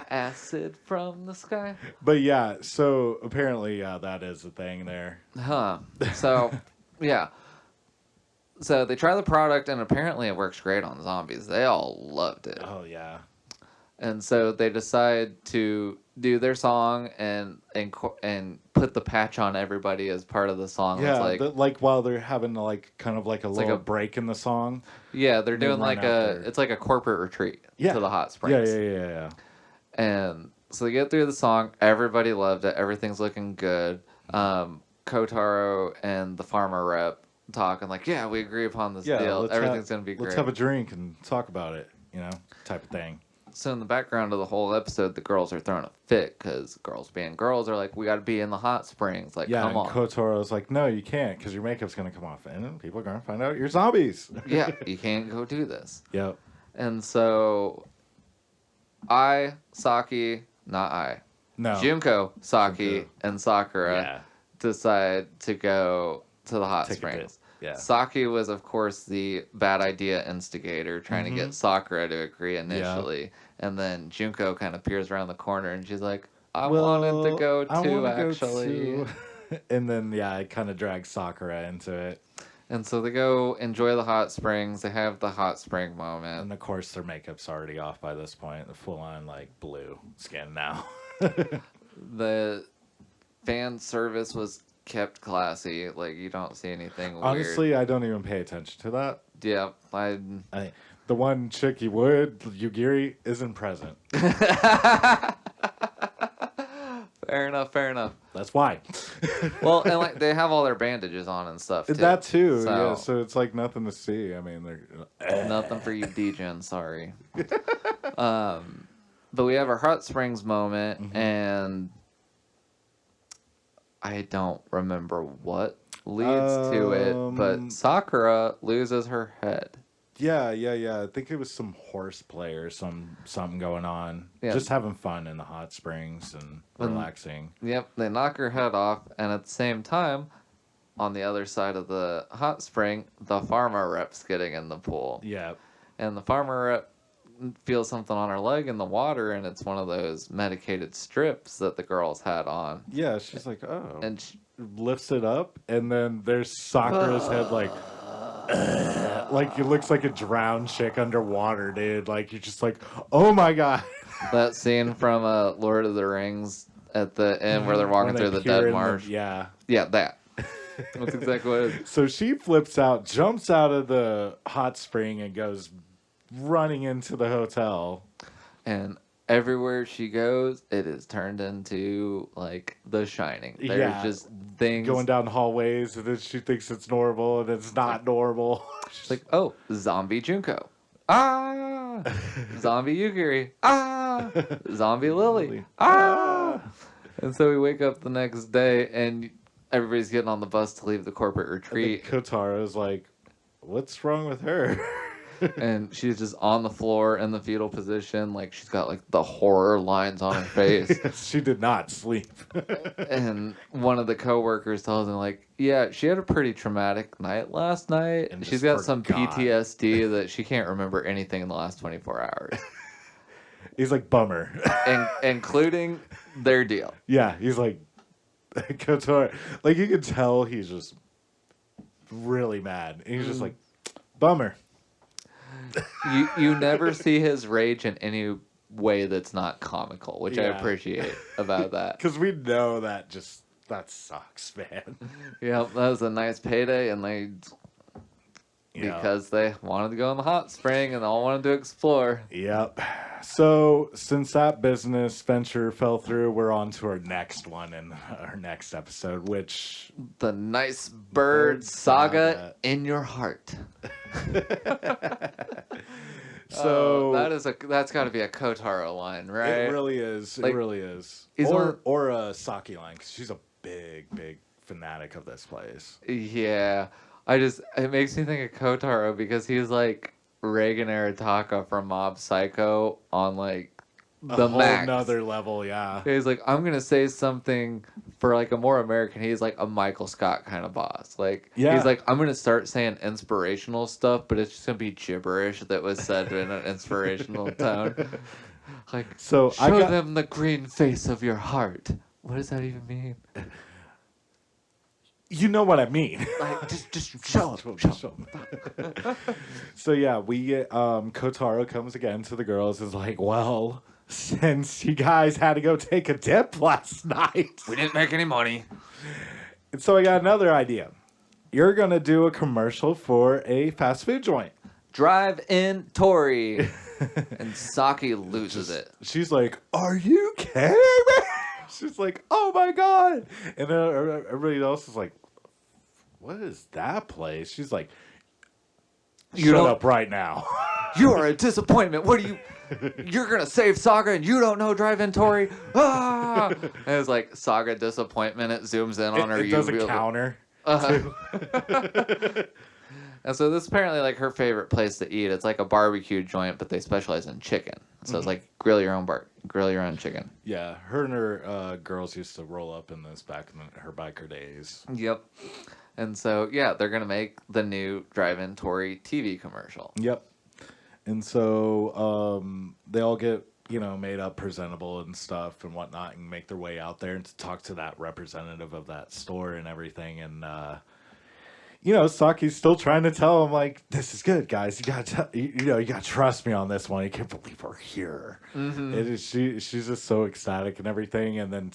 S1: Acid from the sky.
S2: But yeah, so apparently, that is a thing there.
S1: Huh. So, yeah. So they try the product, and apparently it works great on zombies. They all loved it.
S2: Oh yeah.
S1: And so they decide to do their song and put the patch on everybody as part of the song.
S2: Yeah,
S1: It's
S2: like while they're having like kind of like a little
S1: like a
S2: break in the song.
S1: yeah, they're
S2: they
S1: doing
S2: run
S1: like
S2: out there.
S1: it's like a corporate retreat
S2: Yeah.
S1: to the hot springs.
S2: Yeah.
S1: And so they get through the song. Everybody loved it. Everything's looking good. Kotaro and the farmer rep talking like, yeah, we agree upon this deal. Everything's going to be great.
S2: Let's have a drink and talk about it, type of thing.
S1: So in the background of the whole episode, the girls are throwing a fit because girls being girls are like, we got to be in the hot springs. Like,
S2: Yeah,
S1: come
S2: and
S1: on.
S2: Kotoro's like, no, you can't because your makeup's going to come off. And then people are going to find out you're zombies.
S1: Yeah, you can't go do this.
S2: Yep.
S1: And so Junko, Saki, and Sakura decide to go to the hot springs.
S2: Yeah.
S1: Saki was, of course, the bad idea instigator, trying to get Sakura to agree initially. And then Junko kind of peers around the corner and she's like, I wanted to go too, actually.
S2: And then, it kind of drags Sakura into it.
S1: And so they go enjoy the hot springs. They have the hot spring moment.
S2: And of course, their makeup's already off by this point. The full on, like, blue skin now.
S1: The fan service was kept classy. Like, you don't see anything weird.
S2: Honestly, I don't even pay attention to that.
S1: Yeah,
S2: The one chick you would, Yugiri, isn't present.
S1: Fair enough.
S2: That's why.
S1: Well, and like they have all their bandages on and stuff too.
S2: That too,
S1: So,
S2: yeah. So it's like nothing to see. I mean, they're
S1: nothing for you, DJs. Sorry. But we have our hot springs moment, and I don't remember what leads to it, but Sakura loses her head.
S2: Yeah. I think it was some horseplay or something going on.
S1: Yeah.
S2: Just having fun in the hot springs and relaxing.
S1: Yep, they knock her head off, and at the same time, on the other side of the hot spring, the farmer rep's getting in the pool.
S2: Yeah.
S1: And the farmer rep feels something on her leg in the water, and it's one of those medicated strips that the girls had on.
S2: Yeah, she's like, oh.
S1: And
S2: lifts it up, and then there's Sakura's head, like it looks like a drowned chick underwater, dude. Like, you're just like, oh my god.
S1: that scene from Lord of the Rings at the end where they're walking through the dead marsh.
S2: Yeah,
S1: that. That's exactly what it is.
S2: So she flips out, jumps out of the hot spring, and goes running into the hotel.
S1: And everywhere she goes, it is turned into like The Shining. There's just things
S2: going down hallways, and then she thinks it's normal, and it's not normal.
S1: She's like, oh, zombie Junko. Ah! Zombie Yukiri. Ah! Zombie Lily. Ah! And so we wake up the next day, and everybody's getting on the bus to leave the corporate retreat.
S2: Kotaro's like, what's wrong with her?
S1: And she's just on the floor in the fetal position, like she's got like the horror lines on her face.
S2: She did not sleep.
S1: And one of the coworkers tells him, like, yeah, she had a pretty traumatic night last night.
S2: And
S1: She's
S2: just
S1: got some
S2: forgot.
S1: PTSD that she can't remember anything in the last 24 hours.
S2: He's like, bummer.
S1: Including their deal.
S2: Yeah, he's like, Kotaro. Like, you can tell he's just really mad. And he's just like, bummer.
S1: You never see his rage in any way that's not comical, which I appreciate about that.
S2: Because we know that sucks, man.
S1: Yep, that was a nice payday, and because they wanted to go in the hot spring and all wanted to explore.
S2: Yep. So, since that business venture fell through, we're on to our next one in our next episode, which...
S1: The Nice Bird Saga in Your Heart.
S2: So
S1: that's got to be a Kotaro line, right?
S2: It really is. It really is. Or a Saki line, because she's a big fanatic of this place.
S1: Yeah. It makes me think of Kotaro because he's like Reagan Arataka from Mob Psycho on like the max.
S2: Another level, yeah.
S1: He's like, I'm gonna say something for like a more American. He's like a Michael Scott kind of boss. Like, he's like, I'm gonna start saying inspirational stuff, but it's just gonna be gibberish that was said in an inspirational tone. Like, show them the green face of your heart. What does that even mean?
S2: You know what I mean.
S1: Like, just show them.
S2: So yeah, we get Kotaro comes again to the girls and is like, well, since you guys had to go take a dip last night,
S1: we didn't make any money.
S2: And so I got another idea. You're gonna do a commercial for a fast food joint.
S1: Drive-in Tori. And Saki loses it.
S2: She's like, are you kidding me? She's like, oh my god. And then everybody else is like, what is that place? She's like, shut up right now.
S1: You are a disappointment. What are you... You're going to save Saga and you don't know Drive-In Tori? Ah! And it's like Saga disappointment. It zooms in on her.
S2: It does a counter.
S1: And so this is apparently like her favorite place to eat. It's like a barbecue joint, but they specialize in chicken. So it's like grill your own chicken.
S2: Yeah, her and her girls used to roll up in this back in her biker days.
S1: Yep. And so, yeah, they're going to make the new Drive-In Tori TV commercial.
S2: Yep. And so they all get, made up presentable and stuff and whatnot and make their way out there and to talk to that representative of that store and everything. And, Saki's still trying to tell him, like, this is good, guys. You gotta, you gotta trust me on this one. You can't believe we're here. Mm-hmm. It is, she's just so ecstatic and everything. And then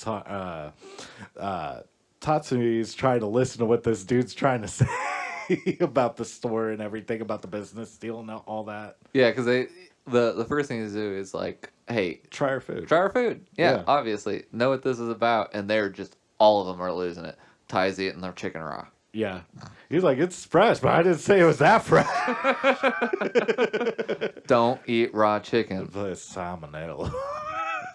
S2: Tatsumi's trying to listen to what this dude's trying to say about the store and everything, about the business deal and all that.
S1: Yeah, because the first thing to do is like, hey,
S2: try our food.
S1: Yeah, obviously. Know what this is about. And they're just, all of them are losing it. Ty's eating their chicken raw.
S2: Yeah. He's like, it's fresh, but I didn't say it was that fresh.
S1: Don't eat raw chicken.
S2: It's salmonella.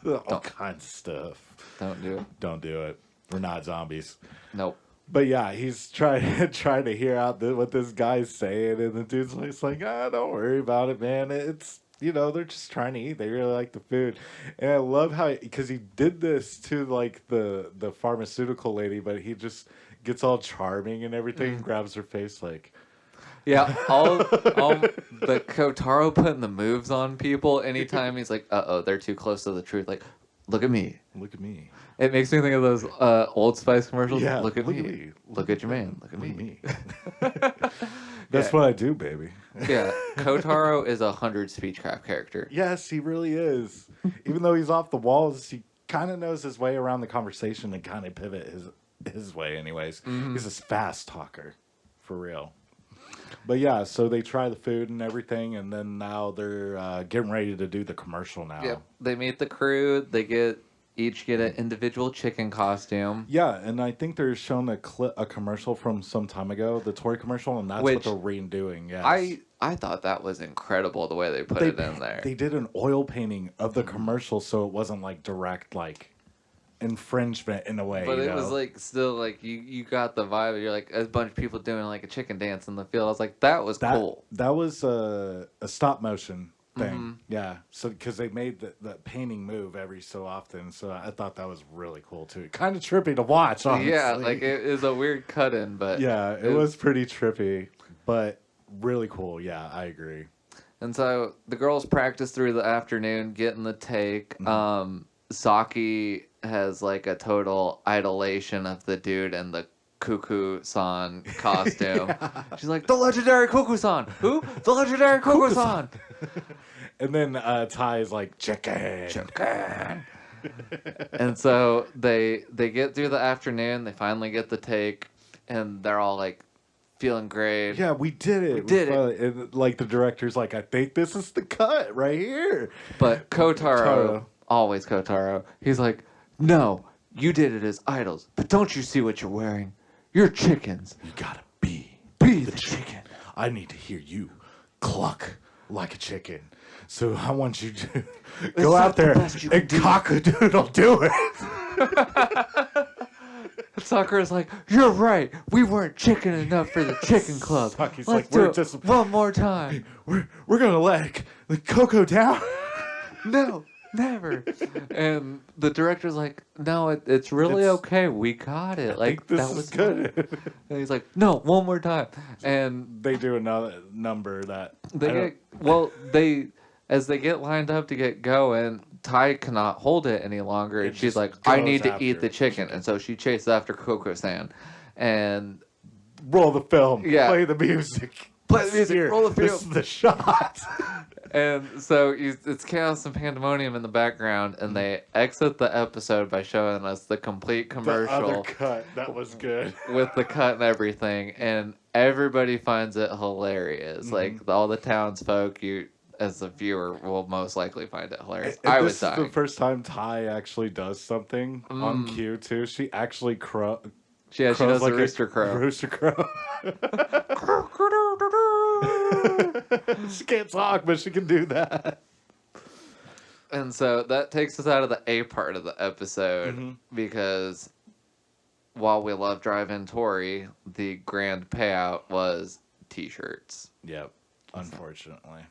S2: All kinds of stuff.
S1: Don't do it.
S2: Don't do it. We're not zombies.
S1: Nope.
S2: But yeah, he's trying to hear out what this guy's saying, and the dude's like, don't worry about it, man. It's, they're just trying to eat. They really like the food. And I love how, because he did this to, like, the pharmaceutical lady, but he just gets all charming and everything, grabs her face, like...
S1: Yeah, all the Kotaro putting the moves on people anytime he's like, they're too close to the truth. Like, look at me.
S2: Look at me.
S1: It makes me think of those Old Spice commercials.
S2: Yeah,
S1: look at me. Look at your man. Look at me.
S2: That's what I do, baby.
S1: Yeah, Kotaro is a 100 speechcraft character.
S2: Yes, he really is. Even though he's off the walls, he kind of knows his way around the conversation and kind of pivot his way anyways. Mm-hmm. He's a fast talker, for real. But yeah, so they try the food and everything, and then now they're getting ready to do the commercial now.
S1: Yep. They meet the crew. They each get an individual chicken costume.
S2: Yeah, and I think they're showing a commercial from some time ago, the Tori commercial, and that's what they're redoing. Yes.
S1: I thought that was incredible the way they put it in there.
S2: They did an oil painting of the commercial, so it wasn't like direct like infringement in a way.
S1: But
S2: you
S1: it
S2: know?
S1: was like still like you got the vibe. You're like a bunch of people doing like a chicken dance in the field. I was like, that was cool.
S2: That was a stop motion thing. Yeah. So because they made the painting move every so often, so I thought that was really cool too. Kind of trippy to watch. Honestly.
S1: Yeah, like it is a weird cut in, but
S2: yeah, it was pretty trippy, but really cool. Yeah, I agree.
S1: And so the girls practice through the afternoon, getting the take. Saki has like a total idolation of the dude in the Cuckoo-san costume. Yeah. She's like, the legendary Cuckoo-san! Who? The legendary Cuckoo-san!
S2: And then Ty is like, chicken!
S1: Chicken! And so they get through the afternoon, they finally get the take, and they're all like, feeling great.
S2: Yeah, we did it. We
S1: did it.
S2: And, like, the director's like, I think this is the cut right here.
S1: But Kotaro, always Kotaro, he's like, no, you did it as idols, but don't you see what you're wearing? You're chickens.
S2: You gotta be
S1: the chicken.
S2: I need to hear you cluck like a chicken. So I want you to go out there and cock-a-doodle do it.
S1: Sakura's like, you're right. We weren't chicken enough for the chicken club.
S2: Saki's
S1: Let's
S2: like,
S1: do
S2: we're
S1: it
S2: just
S1: one more time.
S2: We're gonna let the Coco down.
S1: No, never. And the director's like, no, it's really okay. We got it. Like
S2: this
S1: that
S2: is
S1: was
S2: good.
S1: And he's like, no, one more time. And
S2: they do another number that
S1: as they get lined up to get going, Tai cannot hold it any longer, and she's like, I need to eat the chicken. And so she chases after Coco-san. And
S2: roll the film.
S1: Yeah.
S2: Play the music.
S1: Play the music. Roll the film.
S2: This is the shot.
S1: And so it's chaos and pandemonium in the background, and they exit the episode by showing us the complete commercial.
S2: The other cut. That was good.
S1: With the cut and everything. And everybody finds it hilarious. Like, all the townsfolk, as a viewer, will most likely find it hilarious.
S2: And
S1: I
S2: this
S1: was
S2: is
S1: dying.
S2: the first time Ty actually does something on cue too. She actually
S1: she does
S2: like
S1: a rooster crow.
S2: Rooster crow. She can't talk, but she can do that.
S1: And so that takes us out of the A part of the episode because while we love Drive-In Tori, the grand payout was T-shirts.
S2: Yep. Unfortunately.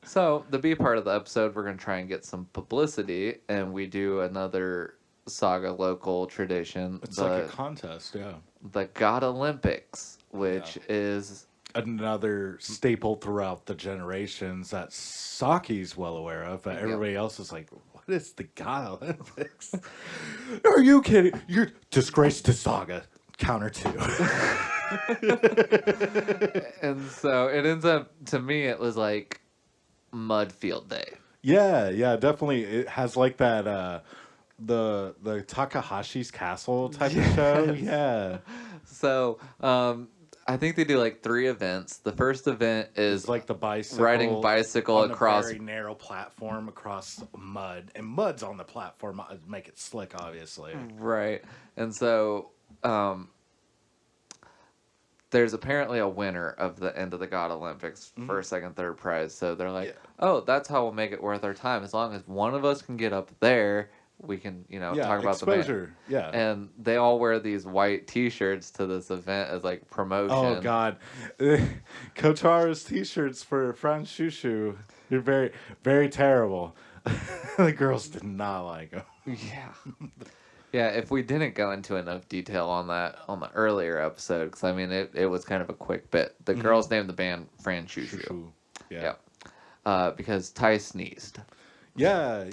S1: So, the B part of the episode, we're going to try and get some publicity, and we do another Saga local tradition.
S2: It's like a contest, yeah.
S1: The God Olympics, which is
S2: another staple throughout the generations that Saki's well aware of, but everybody else is like, what is the God Olympics? Are you kidding? You're disgrace to Saga. Counter 2.
S1: And so it ends up, to me, it was like Mud Field Day.
S2: Yeah, definitely. It has like that, the Takahashi's Castle type of show. Yeah.
S1: So, I think they do like 3 events. The first event is
S2: like the bicycle,
S1: riding bicycle
S2: on
S1: across
S2: a very narrow platform across mud, and mud's on the platform to make it slick, obviously.
S1: Right, and so there's apparently a winner of the end of the God Olympics, first, second, third prize. So they're like, oh, that's how we'll make it worth our time. As long as one of us can get up there, we can, talk about
S2: exposure.
S1: the band.
S2: Yeah.
S1: And they all wear these white T-shirts to this event as like promotion.
S2: Oh God, Kotaro's T-shirts for Franz Shushu. They're very, very terrible. The girls did not like them.
S1: Yeah. Yeah, if we didn't go into enough detail on that on the earlier episode, because I mean it was kind of a quick bit. The girls named the band Fran Shushu.
S2: Yeah.
S1: Because Ty sneezed.
S2: Yeah.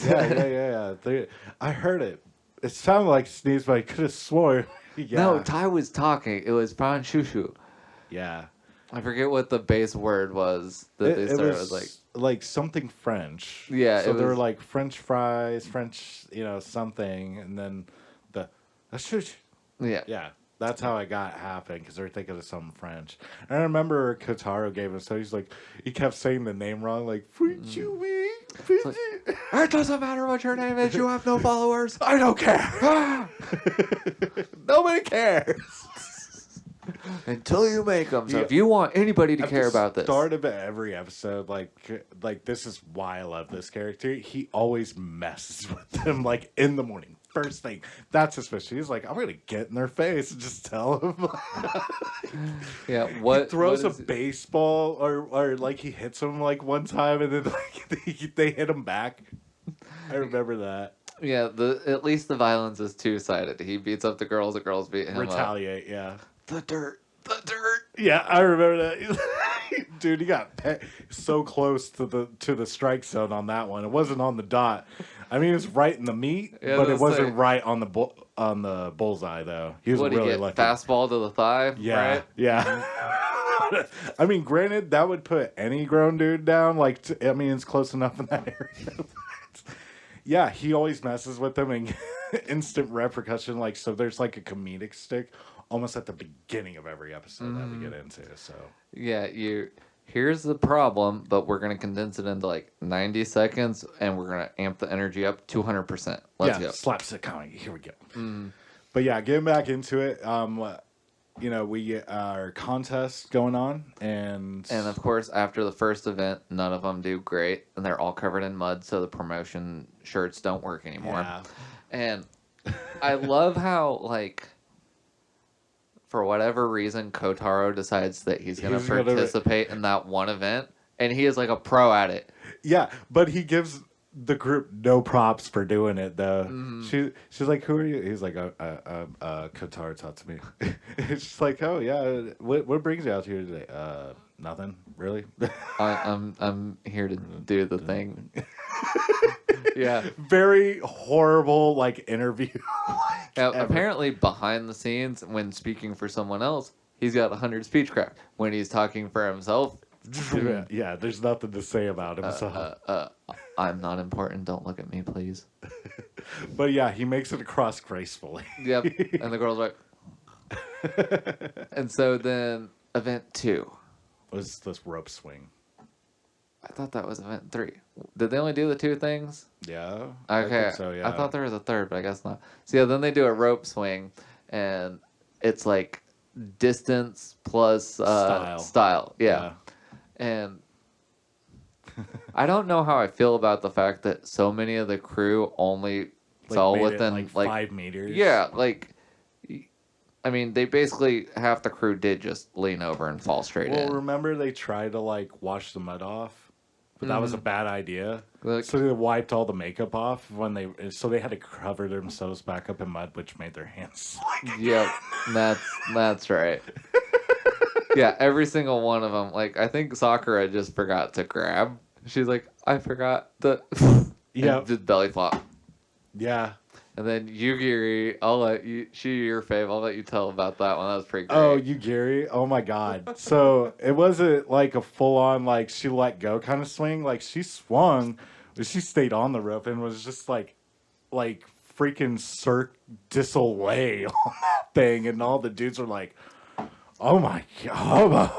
S2: I heard it. It sounded like sneeze, but I could have swore.
S1: No, Ty was talking. It was Fran Shushu.
S2: Yeah.
S1: I forget what the base word was that they started. It was
S2: like something French.
S1: Yeah.
S2: So they were like French fries, French, something, and then yeah. That's how I got happened, because they're thinking of something French. And I remember Kotaro gave him, so he kept saying the name wrong, like,
S1: it doesn't matter what your name is, you have no followers.
S2: I don't care. Nobody cares.
S1: Until you make them. So
S2: Yeah.
S1: if you want anybody to
S2: At
S1: care
S2: the
S1: about this.
S2: start of every episode, like this is why I love this character. He always messes with them, like in the morning, first thing. That's suspicious. He's like, I'm gonna get in their face and just tell them.
S1: Yeah,
S2: He throws a baseball, or like he hits him like one time, and then like they hit him back. I remember that.
S1: Yeah, at least the violence is two-sided. He beats up the girls beat him
S2: Retaliate,
S1: up.
S2: yeah.
S1: The dirt.
S2: Yeah, I remember that. Dude, he got so close to the strike zone on that one. It wasn't on the dot. I mean, it was right in the meat,
S1: Yeah,
S2: but it wasn't right on the bullseye though. He was really lucky.
S1: Fastball to the thigh.
S2: Yeah,
S1: right?
S2: yeah. I mean, granted, that would put any grown dude down. Like, I mean, it's close enough in that area. Yeah, he always messes with them and instant repercussion. Like, so there's like a comedic stick almost at the beginning of every episode that we get into. So
S1: yeah, here's the problem, but we're gonna condense it into like 90 seconds, and we're gonna amp the energy up 200%. Let's go.
S2: Slapstick comedy. Here we go. But yeah, getting back into it. You know, we get our contest going on, and
S1: of course, after the first event, none of them do great, and they're all covered in mud, so the promotion shirts don't work anymore.
S2: Yeah.
S1: And I love how, like, for whatever reason, Kotaro decides that he's going to participate in that one event, and he is like a pro at it.
S2: Yeah, but he gives the group no props for doing it though. She's like, "Who are you?" He's like, Kotaro taught to me." She's like, "Oh yeah, what brings you out here today?" Nothing really.
S1: I'm here to do the thing. Yeah,
S2: very horrible like interview.
S1: Now, apparently, behind the scenes, when speaking for someone else, he's got 100 speechcraft. When he's talking for himself,
S2: yeah, there's nothing to say about himself.
S1: I'm not important. Don't look at me, please.
S2: But yeah, he makes it across gracefully.
S1: Yep. And the girl's like... And so then, event 2.
S2: Was this rope swing.
S1: I thought that was event 3. Did they only do the 2 things?
S2: Yeah.
S1: Okay.
S2: I think so, yeah.
S1: I thought there was a third, but I guess not. So yeah, then they do a rope swing, and it's like distance plus style. Yeah. And I don't know how I feel about the fact that so many of the crew only fell within
S2: like 5 meters.
S1: Yeah, like, I mean, they basically, half the crew did just lean over and fall straight in.
S2: Well, remember they tried to like wash the mud off, but that was a bad idea.
S1: Like,
S2: so they wiped all the makeup off so they had to cover themselves back up in mud, which made their hands like.
S1: Yep, that's right. Yeah, every single one of them. Like, I think Sakura just forgot to grab. She's like, I forgot the. Yeah. Did belly flop.
S2: Yeah.
S1: And then Yugiri, I'll let you. Your fave. I'll let you tell about that one. That was pretty great.
S2: Oh, Yugiri! Oh my God! So it wasn't like a full on like she let go kind of swing. Like she swung, but she stayed on the rope and was just like freaking Cirque du Soleil on that thing, and all the dudes were like, "Oh my God!"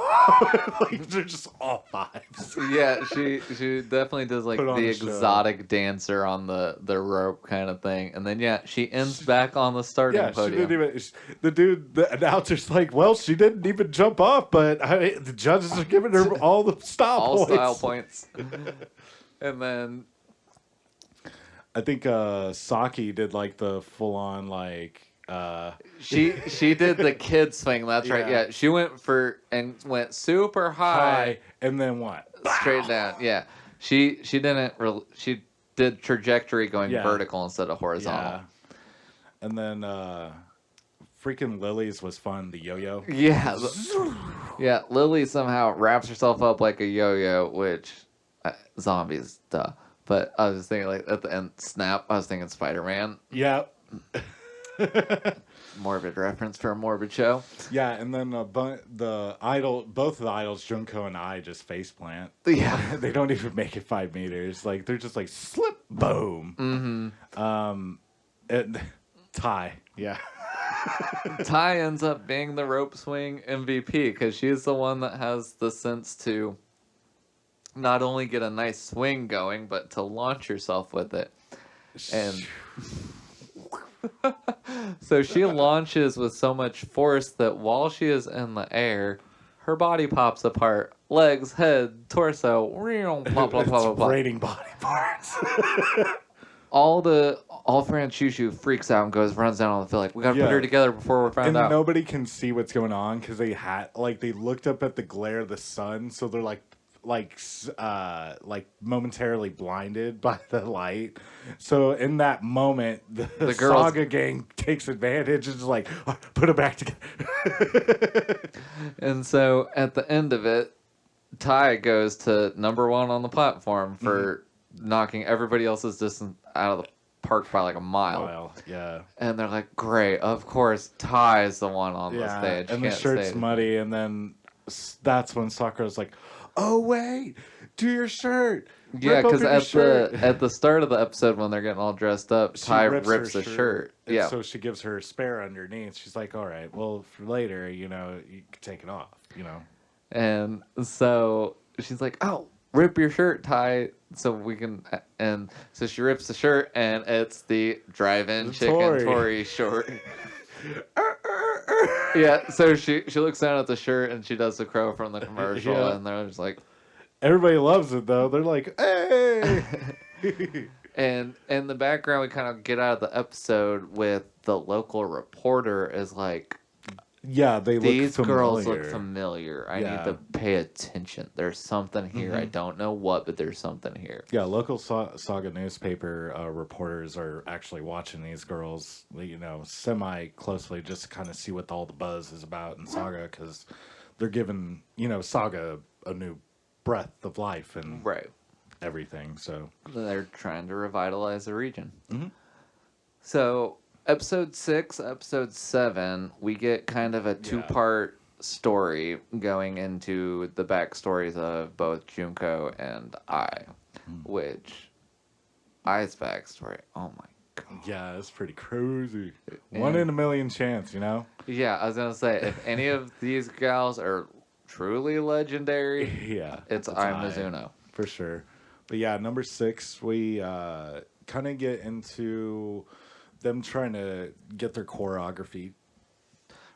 S2: Like they're just all vibes.
S1: Yeah, she definitely does like the exotic dancer on the rope kind of thing, and then she ends back on the starting podium.
S2: She didn't even. The announcer's like, "Well, she didn't even jump off, but the judges are giving her all the style
S1: points." And then
S2: I think Saki did like the full on like.
S1: She did the kid swing. That's right. Yeah, she went went super high
S2: and then what?
S1: Straight down. Yeah, she didn't. She did trajectory going vertical instead of horizontal.
S2: Yeah. And then freaking Lily's was fun. The yo-yo.
S1: Yeah, yeah. Lily somehow wraps herself up like a yo-yo, which zombies, duh. But I was just thinking like at the end, snap. I was thinking Spider-Man.
S2: Yeah.
S1: Morbid reference for a morbid show.
S2: Yeah, and then both of the idols, Junko and I, just face plant.
S1: Yeah,
S2: they don't even make it 5 meters. Like they're just like slip, boom. And Tai, yeah.
S1: Tai ends up being the rope swing MVP because she's the one that has the sense to not only get a nice swing going, but to launch yourself with it. And So she launches with so much force that while she is in the air, her body pops apart. Legs, head, torso, blah, blah, blah,
S2: It's
S1: blah, blah.
S2: raining body parts.
S1: All Fran Shushu freaks out and runs down on the field like, we gotta put her together before we're found
S2: and
S1: out.
S2: nobody can see what's going on because they looked up at the glare of the sun, so they're like momentarily blinded by the light. So in that moment, the Saga gang takes advantage and is like, oh, put it back together.
S1: And so at the end of it, Ty goes to number 1 on the platform for knocking everybody else's distance out of the park by like a mile.
S2: Yeah.
S1: And they're like, great, of course, Ty is the one on the stage.
S2: And the shirt's muddy, and then that's when Sakura's like, oh wait, do your shirt.
S1: Yeah, because at the start of the episode when they're getting all dressed up, Ty rips the shirt.
S2: Yeah. So she gives her spare underneath. She's like, all right, well, for later, you can take it off,
S1: And so she's like, oh, rip your shirt, Ty, so we can. And so she rips the shirt, and it's the drive-in chicken Tori short. Yeah, so she looks down at the shirt, and she does the crow from the commercial, and they're just like...
S2: Everybody loves it, though. They're like, hey!
S1: And in the background, we kind of get out of the episode with the local reporter is like...
S2: Yeah,
S1: these girls look familiar. I need to pay attention. There's something here. I don't know what, but there's something here.
S2: Yeah, local Saga newspaper reporters are actually watching these girls, semi-closely just to kind of see what all the buzz is about in Saga, because they're giving, Saga a new breath of life and everything. So
S1: they're trying to revitalize the region. So... Episode 6, Episode 7, we get kind of a 2-part story going into the backstories of both Junko and Ai, which Ai's backstory, oh my god.
S2: Yeah, it's pretty crazy. One in a million chance,
S1: Yeah, I was going to say, if any of these gals are truly legendary, it's Ai Mizuno.
S2: For sure. But yeah, number 6, we kind of get into... them trying to get their choreography.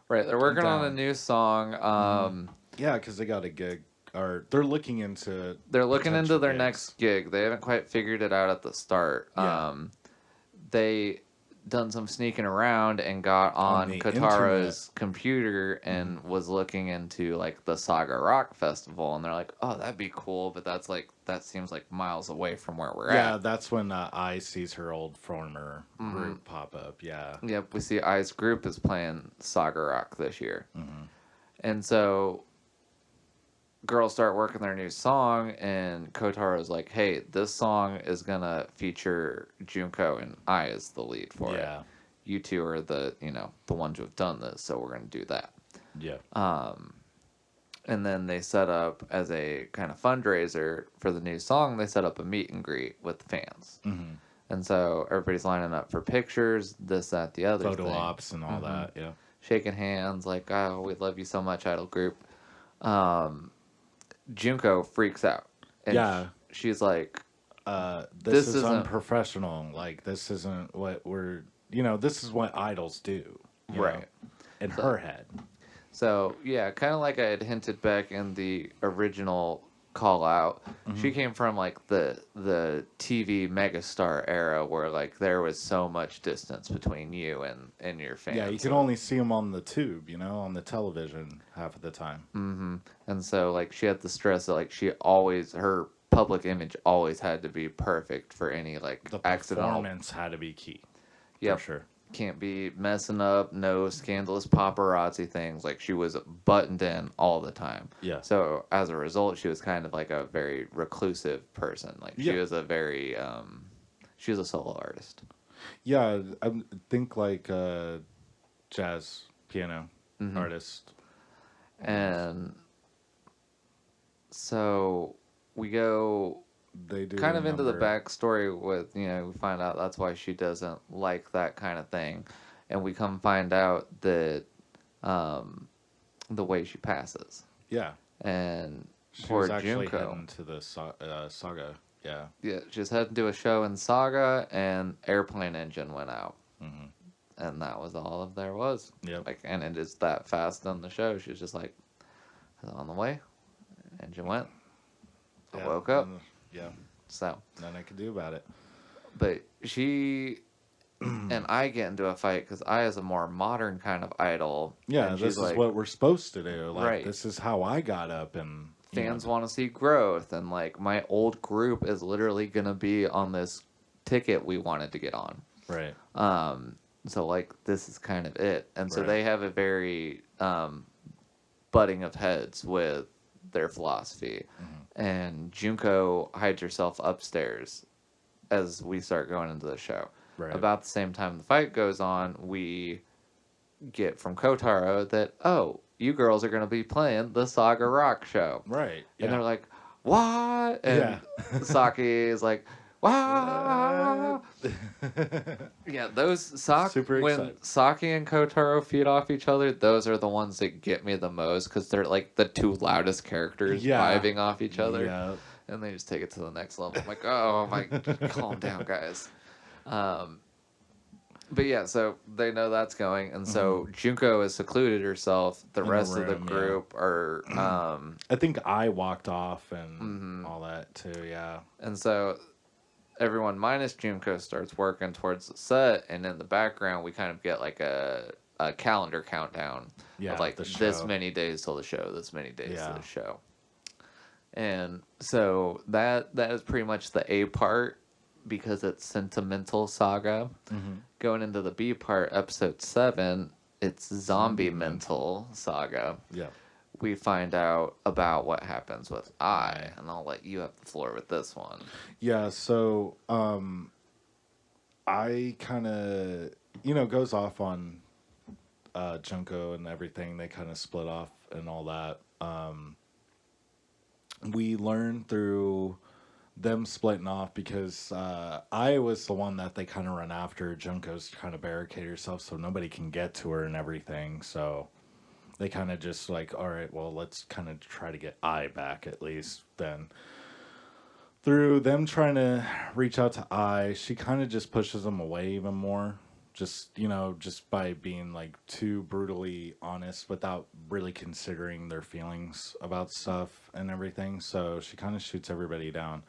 S1: Right, they're working on a new song.
S2: Yeah, because they got a gig, or they're looking into...
S1: They're looking into their next gig. They haven't quite figured it out at the start. They done some sneaking around and got on Kotara's computer and was looking into like the Saga Rock Festival, and they're like, oh, that'd be cool, but that seems like miles away from where we're at.
S2: Yeah, that's when Ai sees her old former group pop up.
S1: Yep, we see Ai's group is playing Saga Rock this year. And so girls start working their new song, and Kotara's like, hey, this song is gonna feature Junko and I as the lead for it. You two are the ones who have done this, so we're gonna do that. And then they set up, as a kind of fundraiser for the new song, they set up a meet and greet with the fans. And so everybody's lining up for pictures, this, that, the other
S2: Photo ops and all that,
S1: shaking hands like, oh, we love you so much, idol group. Junko freaks out. And she's like,
S2: this is unprofessional. Like, this isn't what we're, this is what idols do.
S1: Right.
S2: In her head.
S1: So, yeah, kind of like I had hinted back in the original call out. She came from, like, the TV megastar era where, like, there was so much distance between you and your fans.
S2: Yeah, you could only see them on the tube, on the television half of the time.
S1: And so, like, she had the stress that, like, her public image always had to be perfect for any, like,
S2: the
S1: accidental...
S2: performance had to be key.
S1: Yeah,
S2: for sure.
S1: Can't be messing up, no scandalous paparazzi things. Like, she was buttoned in all the time.
S2: Yeah.
S1: So, as a result, she was kind of like a very reclusive person. Like, she was a very, she was a solo artist.
S2: Yeah, I think like jazz piano artist.
S1: And so, we go...
S2: They do
S1: kind of into the backstory with, we find out that's why she doesn't like that kind of thing. And we come find out that the way she passes.
S2: Yeah.
S1: And
S2: she
S1: poor
S2: was actually
S1: Junko.
S2: heading to the Saga. Yeah.
S1: Yeah, she was heading to a show in Saga, and airplane engine went out. And that was all of there was.
S2: Yep.
S1: Like, and it is that fast on the show. She was just like, on the way, engine went. I woke up.
S2: Yeah.
S1: So.
S2: Nothing I could do about it.
S1: But she and I get into a fight because I is a more modern kind of idol.
S2: Yeah, this is like, what we're supposed to do. Like,
S1: right.
S2: This is how I got up, and
S1: fans want to see growth, and like my old group is literally gonna be on this ticket we wanted to get on.
S2: Right.
S1: So like this is kind of it, and so they have a very butting of heads with their philosophy, and Junko hides herself upstairs as we start going into the show. Right. About the same time the fight goes on, we get from Kotaro that, oh, you girls are going to be playing the Saga Rock show. Right. Yeah. And they're like, what? And Saki is like, wow. Yeah, those when Saki and Kotaro feed off each other, those are the ones that get me the most because they're like the two loudest characters vibing off each other. Yeah. And they just take it to the next level. I'm like, oh my, calm down, guys. But yeah, so they know that's going, and so Junko has secluded herself. The rest of the group are.
S2: I think I walked off and all that too. Yeah.
S1: And so everyone minus Junko starts working towards the set, and in the background we kind of get like a calendar countdown of like this many days till the show, this many days till the show. And so that is pretty much the A part because it's sentimental saga. Going into the B part, episode 7, it's zombie-mental saga. Yeah. We find out about what happens with I, and I'll let you have the floor with this one.
S2: Yeah, so I kind of, goes off on Junko and everything. They kind of split off and all that. We learn through them splitting off because I was the one that they kind of run after. Junko's kind of barricade herself so nobody can get to her and everything. So they kind of just like, all right, well, let's kind of try to get I back at least. Then through them trying to reach out to I, she kind of just pushes them away even more. Just, just by being like too brutally honest without really considering their feelings about stuff and everything. So she kind of shoots everybody down,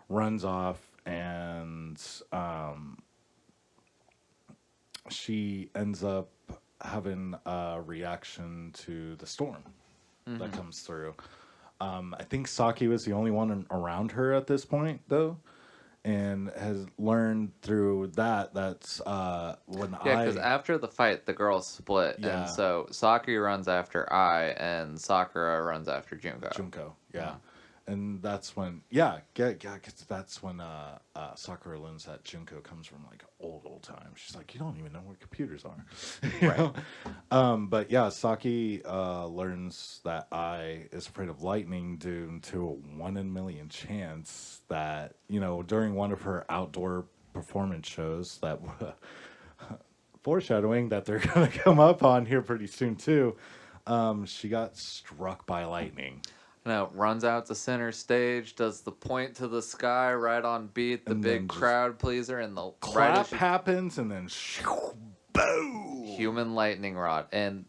S2: runs off, and she ends up having a reaction to the storm that comes through. I think Saki was the only one around her at this point, though. And has learned through that's when
S1: because after the fight, the girls split. Yeah. And so Saki runs after I, and Sakura runs after Junko.
S2: Yeah. And that's when, that's when Sakura learns that Junko comes from like old times. She's like, you don't even know where computers are. Right. But yeah, Saki learns that I is afraid of lightning due to a 1 in a million chance that, during one of her outdoor performance shows that foreshadowing that they're going to come up on here pretty soon too, she got struck by lightning.
S1: No, runs out to center stage, does the point to the sky right on beat, the big crowd pleaser, and the
S2: clap happens, and then boom!
S1: Human lightning rod. And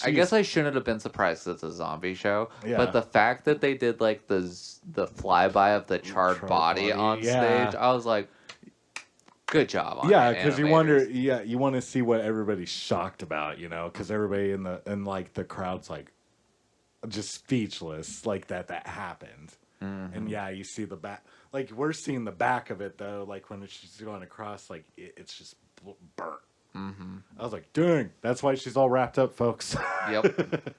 S1: I guess I shouldn't have been surprised because it's a zombie show, but the fact that they did like the flyby of the charred body on stage, I was like, good job on
S2: because you want to see what everybody's shocked about, because everybody in the crowd's like just speechless, like that happened. And you see the back, like we're seeing the back of it though, like when she's going across, like it's just burnt. I was like, dang, that's why she's all wrapped up, folks. Yep.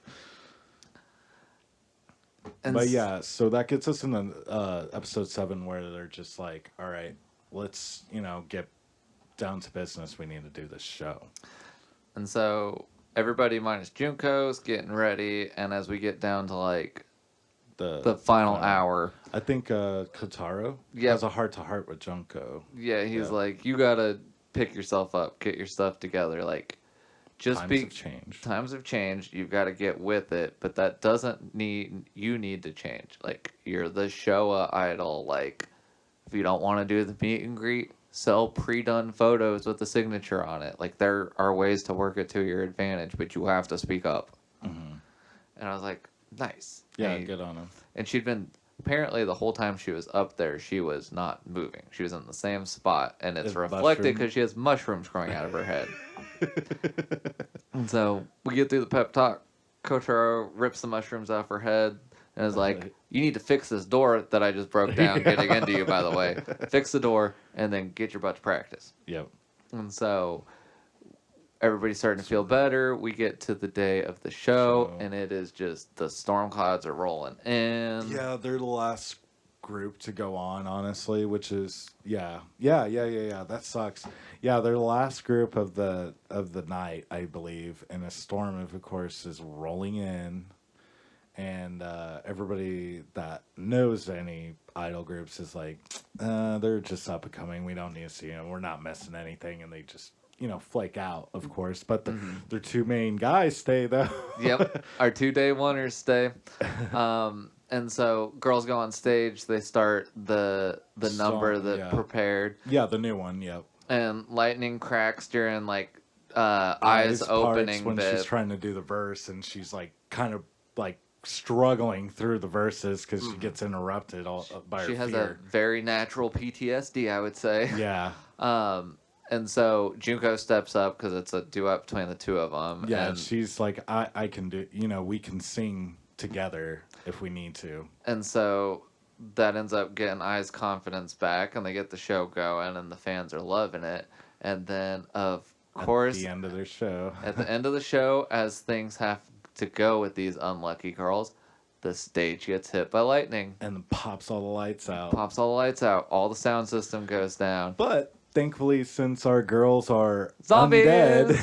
S2: But so that gets us in the episode 7 where they're just like, all right, let's get down to business. We need to do this show.
S1: And so everybody minus Junko's getting ready, and as we get down to like the final hour,
S2: I think Kotaro has a heart-to-heart with Junko.
S1: Yeah, he's like, you gotta pick yourself up, get your stuff together, like just times have changed. You've got to get with it, but that doesn't you need to change. Like, you're the Showa idol. Like, if you don't want to do the meet and greet, sell pre-done photos with the signature on it. Like, there are ways to work it to your advantage, but you have to speak up.
S2: Mm-hmm.
S1: And I was like, nice.
S2: Yeah, good on him.
S1: And she'd been, apparently the whole time she was up there, she was not moving. She was in the same spot, and it's reflected because she has mushrooms growing out of her head. And so we get through the pep talk. Kotaro rips the mushrooms off her head and is like, you need to fix this door that I just broke down getting into you, by the way. Fix the door, and then get your butt to practice.
S2: Yep.
S1: And so everybody's starting to feel better. We get to the day of the show, and it is just the storm clouds are rolling in.
S2: Yeah, they're the last group to go on, honestly, which is yeah. That sucks. Yeah, they're the last group of the night, I believe, and a storm, of course, is rolling in, and everybody that knows any idol groups is like, they're just up and coming. We don't need to see them. We're not missing anything, and they just flake out, of course. But their two main guys stay though.
S1: Yep, our 2-day oneers stay. And so girls go on stage. They start the number that prepared.
S2: Yeah, the new one. Yep.
S1: And lightning cracks during like eyes opening
S2: when
S1: bit.
S2: She's trying to do the verse, and she's like kind of like struggling through the verses because she gets interrupted all by her fear. She
S1: has a very natural PTSD, I would say.
S2: Yeah.
S1: And so Junko steps up because it's a duet between the two of them.
S2: Yeah, and she's like, I can do, we can sing together if we need to.
S1: And so that ends up getting Ai's confidence back, and they get the show going, and the fans are loving it. And then, of course,
S2: at the end of their show,
S1: at the end of the show, as things have to go with these unlucky girls, the stage gets hit by lightning.
S2: And pops all the lights out.
S1: All the sound system goes down.
S2: But thankfully, since our girls are
S1: zombies,
S2: undead,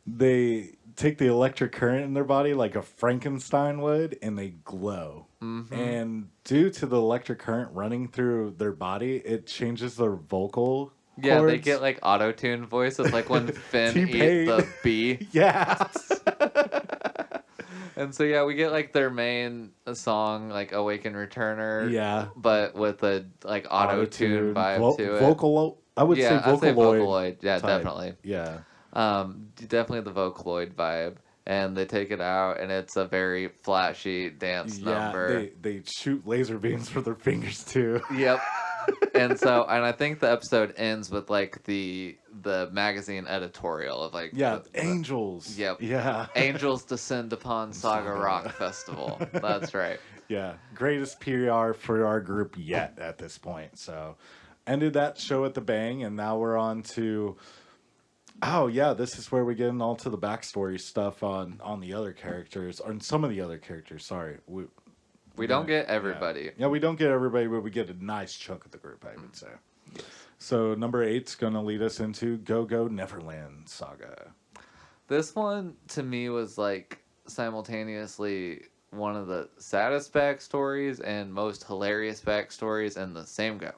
S2: they take the electric current in their body like a Frankenstein would, and they glow. Mm-hmm. And due to the electric current running through their body, it changes their vocal cords.
S1: They get like auto-tuned voices, like when Finn eats the bee.
S2: Yeah.
S1: And so, we get like their main song, like Awaken Returner.
S2: Yeah.
S1: But with a like auto-tune vibe to it.
S2: I would say Vocaloid.
S1: I'd say Vocaloid. Yeah,
S2: type.
S1: Definitely.
S2: Yeah.
S1: Definitely the Vocaloid vibe. And they take it out, and it's a very flashy dance number.
S2: They shoot laser beams for their fingers too.
S1: Yep. And I think the episode ends with like the magazine editorial of like
S2: angels.
S1: Yep.
S2: Yeah.
S1: Angels descend upon Saga Rock Festival. That's right.
S2: Yeah. Greatest PR for our group yet at this point. So ended that show at the bang, and now we're on to this is where we get in all to the backstory stuff on the other characters, on some of the other characters. Sorry.
S1: We don't get everybody.
S2: Yeah, we don't get everybody, but we get a nice chunk of the group, I would say. Yes. So number 8's going to lead us into Go Go Neverland Saga.
S1: This one, to me, was like simultaneously one of the saddest backstories and most hilarious backstories in the same go.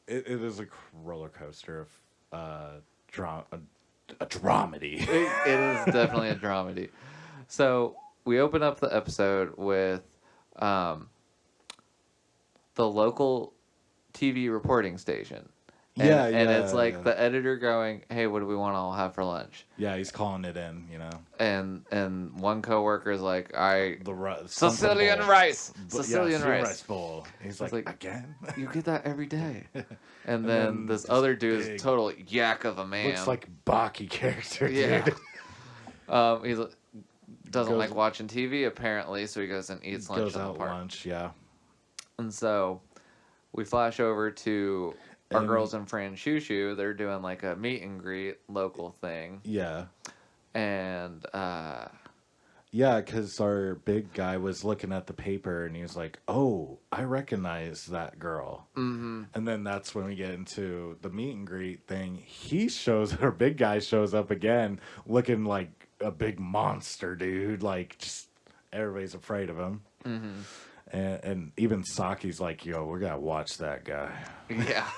S2: It is a roller coaster of a dramedy.
S1: It is definitely a dramedy. So we open up the episode with the local TV reporting station. And it's like the editor going, hey, what do we want to all have for lunch?
S2: Yeah, he's calling it in,
S1: And one coworker is like,
S2: Sicilian
S1: rice
S2: bowl. He's like, again?
S1: You get that every day. And then this other dude is total yak of a man.
S2: Looks like Baki character, dude.
S1: He doesn't like watching TV, apparently, so he goes and eats lunch in the park.
S2: Lunch, yeah.
S1: And so we flash over to our girls in Fran Shushu. They're doing like a meet and greet local thing.
S2: Yeah.
S1: And
S2: because our big guy was looking at the paper and he was like, oh, I recognize that girl.
S1: Mm-hmm.
S2: And then that's when we get into the meet and greet thing. Our big guy shows up again looking like a big monster, dude. Like, just everybody's afraid of him.
S1: Mm-hmm.
S2: And even Saki's like, yo, we gotta watch that guy.
S1: Yeah.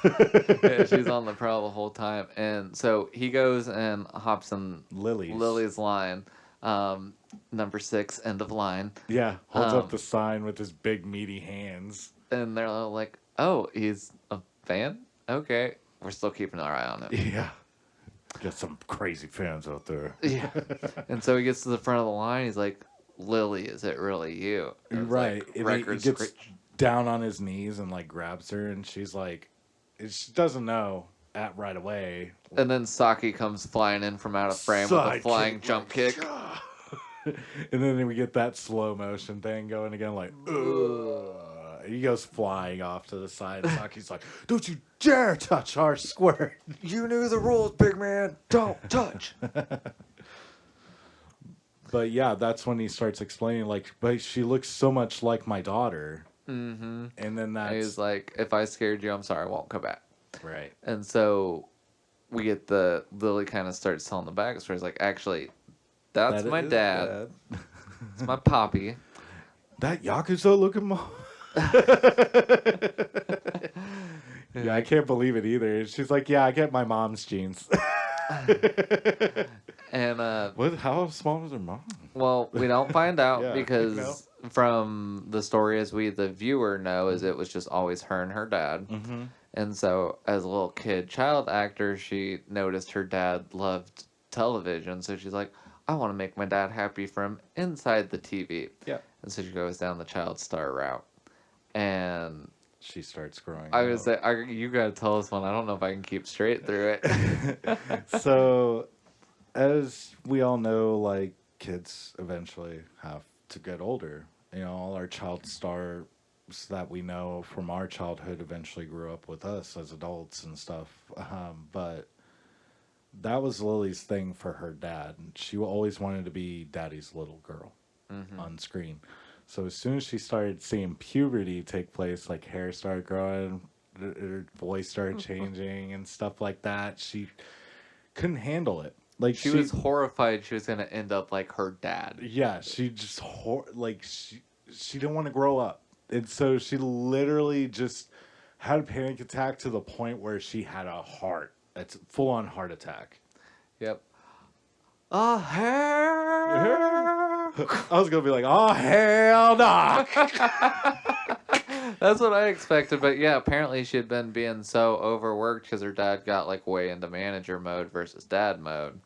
S1: She's on the prowl the whole time. And so he goes and hops in Lily's line. Number 6, end of line.
S2: Yeah, holds up the sign with his big meaty hands.
S1: And they're all like, oh, he's a fan? Okay. we're still keeping our eye on it.
S2: Yeah. Got some crazy fans out there.
S1: Yeah. And so he gets to the front of the line. He's like, Lily, is it really you? And it's
S2: Right.
S1: like,
S2: And he
S1: record
S2: gets
S1: scratch.
S2: down on his knees and like grabs her, and she's like, she doesn't know at right away.
S1: And then Saki comes flying in from out of frame with a flying jump kick.
S2: And then we get that slow motion thing going again, like, ugh. He goes flying off to the side. Saki's like, don't you dare touch our squirt.
S1: You knew the rules, big man. Don't touch.
S2: But yeah, that's when he starts explaining, like, but she looks so much like my daughter.
S1: Mm-hmm.
S2: And then that's...
S1: He's like, if I scared you, I'm sorry, I won't come back.
S2: Right.
S1: And so we get Lily kind of starts telling the backstory. He's like, actually, that's my dad. It's my poppy.
S2: That Yakuza looking mom. Yeah, I can't believe it either. She's like, yeah, I get my mom's genes.
S1: And
S2: what? How small is her mom?
S1: well, we don't find out
S2: Yeah,
S1: because from the story, as we the viewer know, is it was just always her and her dad.
S2: Mm-hmm.
S1: And so, as a little kid, child actor, she noticed her dad loved television, so she's like, I want to make my dad happy from inside the TV.
S2: Yeah.
S1: And so she goes down the child star route. And
S2: she starts growing
S1: I
S2: up.
S1: was say, you got to tell us one. I don't know if I can keep straight through it.
S2: So, as we all know, like, kids eventually have to get older. You know, all our child stars that we know from our childhood eventually grew up with us as adults and stuff. But that was Lily's thing for her dad. She always wanted to be daddy's little girl on screen. So as soon as she started seeing puberty take place, like hair started growing, her voice started changing and stuff like that, she couldn't handle it. Like
S1: she was horrified she was going to end up like her dad.
S2: Yeah, she just she didn't want to grow up. And so she literally just had a panic attack to the point where she had a full-on heart attack.
S1: Yep. Oh, hell.
S2: I was going to be like, oh, hell no.
S1: That's what I expected. But yeah, apparently she had been being so overworked because her dad got like way into manager mode versus dad mode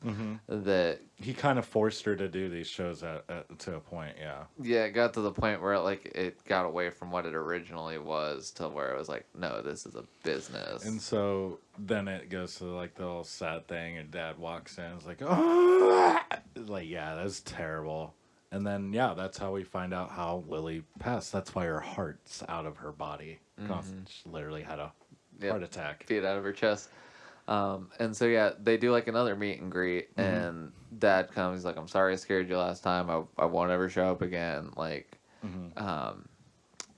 S1: that
S2: he kind of forced her to do these shows to a point.
S1: Yeah, it got to the point where it got away from what it originally was to where it was like, no, this is a business.
S2: And so then it goes to like the little sad thing, and dad walks in and is like, oh, like, yeah, that's terrible. And then, yeah, that's how we find out how Lily passed. That's why her heart's out of her body. She literally had a heart attack.
S1: Beat out of her chest. And so, yeah, they do like another meet and greet. And dad comes, he's like, I'm sorry I scared you last time. I won't ever show up again. Like,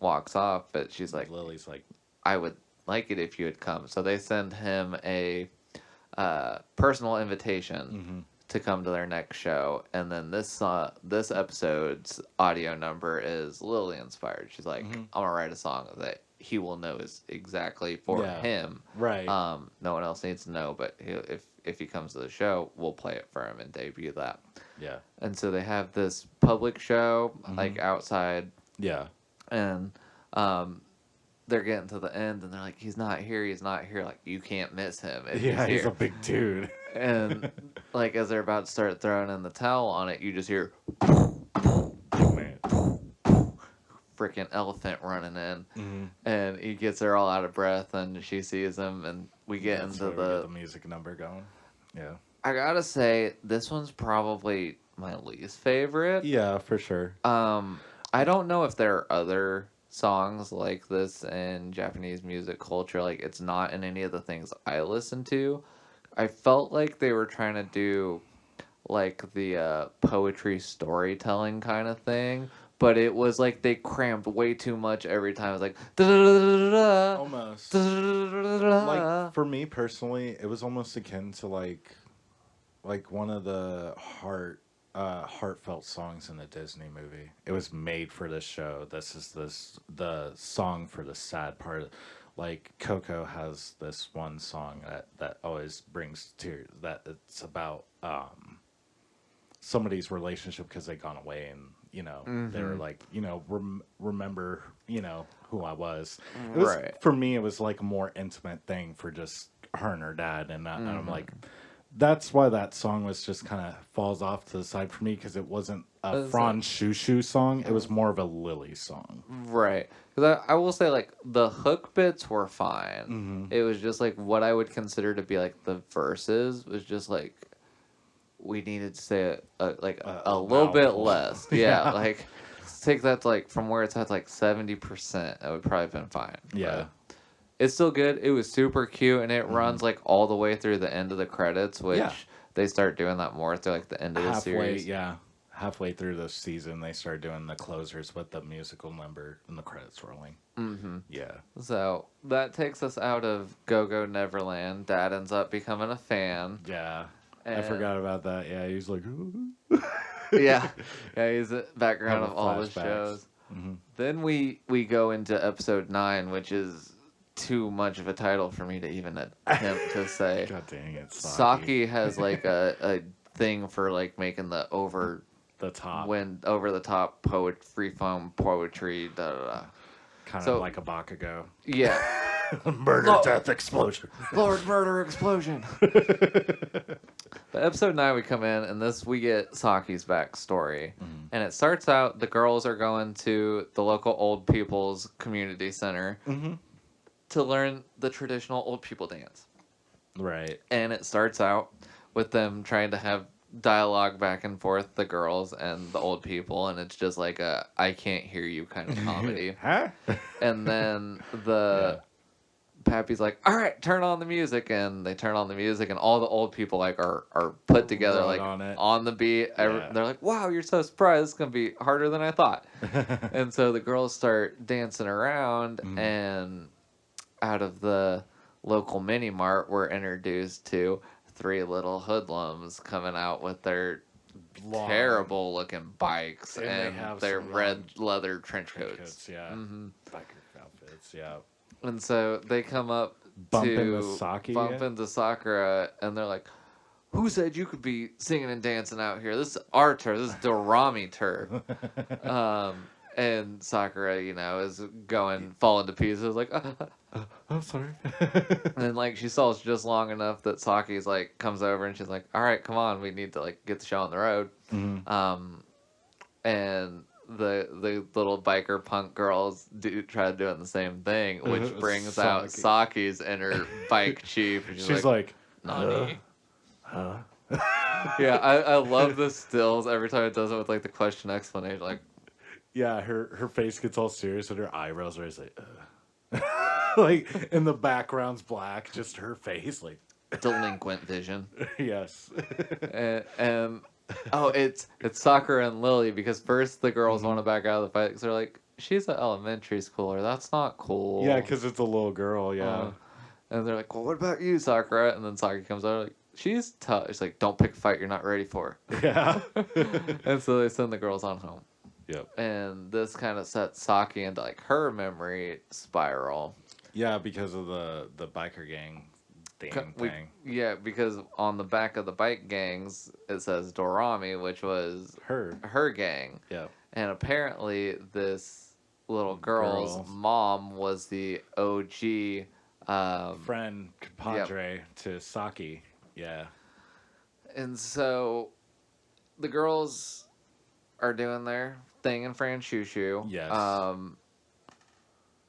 S1: walks off. But she's like,
S2: Lily's like,
S1: I would like it if you had come. So they send him a personal invitation to come to their next show, and then this episode's audio number is Lily inspired. She's like, I'm gonna write a song that he will know is exactly for him.
S2: Right.
S1: No one else needs to know, but if he comes to the show, we'll play it for him and debut that.
S2: Yeah.
S1: And so they have this public show like outside.
S2: Yeah.
S1: And they're getting to the end, and they're like, he's not here. Like, you can't miss him.
S2: He's a big dude.
S1: And like as they're about to start throwing in the towel on it, you just hear freaking elephant running in, and he gets her all out of breath, and she sees him, and we get into
S2: we get the music number going. Yeah,
S1: I gotta say this one's probably my least favorite.
S2: Yeah, for sure.
S1: I don't know if there are other songs like this in Japanese music culture. Like, it's not in any of the things I listen to. I felt like they were trying to do like the poetry storytelling kind of thing, but it was like they crammed way too much every time. It was like
S2: almost like, for me personally, it was almost akin to like one of the heartfelt songs in a Disney movie. It was made for this show. This is the song for the sad part. Like Coco has this one song that always brings tears. That it's about somebody's relationship because they've gone away, and they were like, remember who I was. It was. For me, it was like a more intimate thing for just her and her dad, and I'm like, that's why that song was just kind of falls off to the side for me, because it wasn't a Franz Shushu song. It was more of a Lily song.
S1: Right. Because I will say, like, the hook bits were fine. It was just, like, what I would consider to be, like, the verses was just, like, we needed to say it, a little bit less. Yeah, like, take that to, like, from where it's at, like, 70%. That would probably have been fine.
S2: Yeah.
S1: But it's still good. It was super cute, and it runs, like, all the way through the end of the credits, which they start doing that more through, like, the end of the series.
S2: Yeah. Halfway through the season, they started doing the closers with the musical number and the credits rolling. Yeah.
S1: So that takes us out of Go-Go Neverland. Dad ends up becoming a fan.
S2: Yeah. I forgot about that. Yeah, he's like...
S1: yeah, he's the background of all the shows. Then we go into episode 9, which is too much of a title for me to even attempt to say.
S2: God dang it,
S1: Saki has like a thing for like making the over the top free form poetry.
S2: Kind of like a Bakugo.
S1: Yeah.
S2: Murder, death, explosion.
S1: Lord, murder, explosion. But episode 9, we come in, and we get Saki's backstory. And it starts out, the girls are going to the local old people's community center to learn the traditional old people dance.
S2: Right.
S1: And it starts out with them trying to have dialogue back and forth, the girls and the old people, and it's just like a I can't hear you kind of comedy.
S2: Huh?
S1: And then Pappy's like, all right, turn on the music, and they turn on the music, and all the old people like are put together like on the beat. They're like, wow, you're so surprised. It's gonna be harder than I thought. And so the girls start dancing around, and out of the local mini mart, we're introduced to 3 little hoodlums coming out with their terrible looking bikes and their red leather trench coats.
S2: Yeah. Biker outfits, yeah.
S1: And so they come up
S2: bump into
S1: Sakura, and they're like, who said you could be singing and dancing out here? This is our turf. This is Dorami turf. And Sakura, is falling to pieces, like,
S2: I'm sorry.
S1: And like she stalls just long enough that Saki's like comes over and she's like, all right, come on, we need to like get the show on the road. And the little biker punk girls try doing the same thing, which brings out Saki's inner bike chief. And
S2: she's like
S1: Nani? Yeah, I love the stills every time it does it with like the question explanation, like.
S2: Yeah, her face gets all serious and her eyebrows are always like, like in the background's black, just her face like
S1: delinquent vision.
S2: Yes.
S1: and it's Sakura and Lily, because first the girls want to back out of the fight because they're like, she's an elementary schooler, that's not cool.
S2: Yeah, because it's a little girl. Yeah.
S1: And they're like, well, what about you, Sakura? And then Sakura comes out like, she's tough. She's like, don't pick a fight you're not ready for.
S2: Yeah.
S1: And so they send the girls on home.
S2: Yep.
S1: And this kind of sets Saki into like her memory spiral.
S2: Yeah, because of the biker gang thing.
S1: Yeah, because on the back of the bike gangs it says Dorami, which was her gang.
S2: Yeah.
S1: And apparently this little girl's mom was the OG
S2: friend, compadre to Saki. Yeah.
S1: And so the girls are doing their thing in Franshushu.
S2: Yes.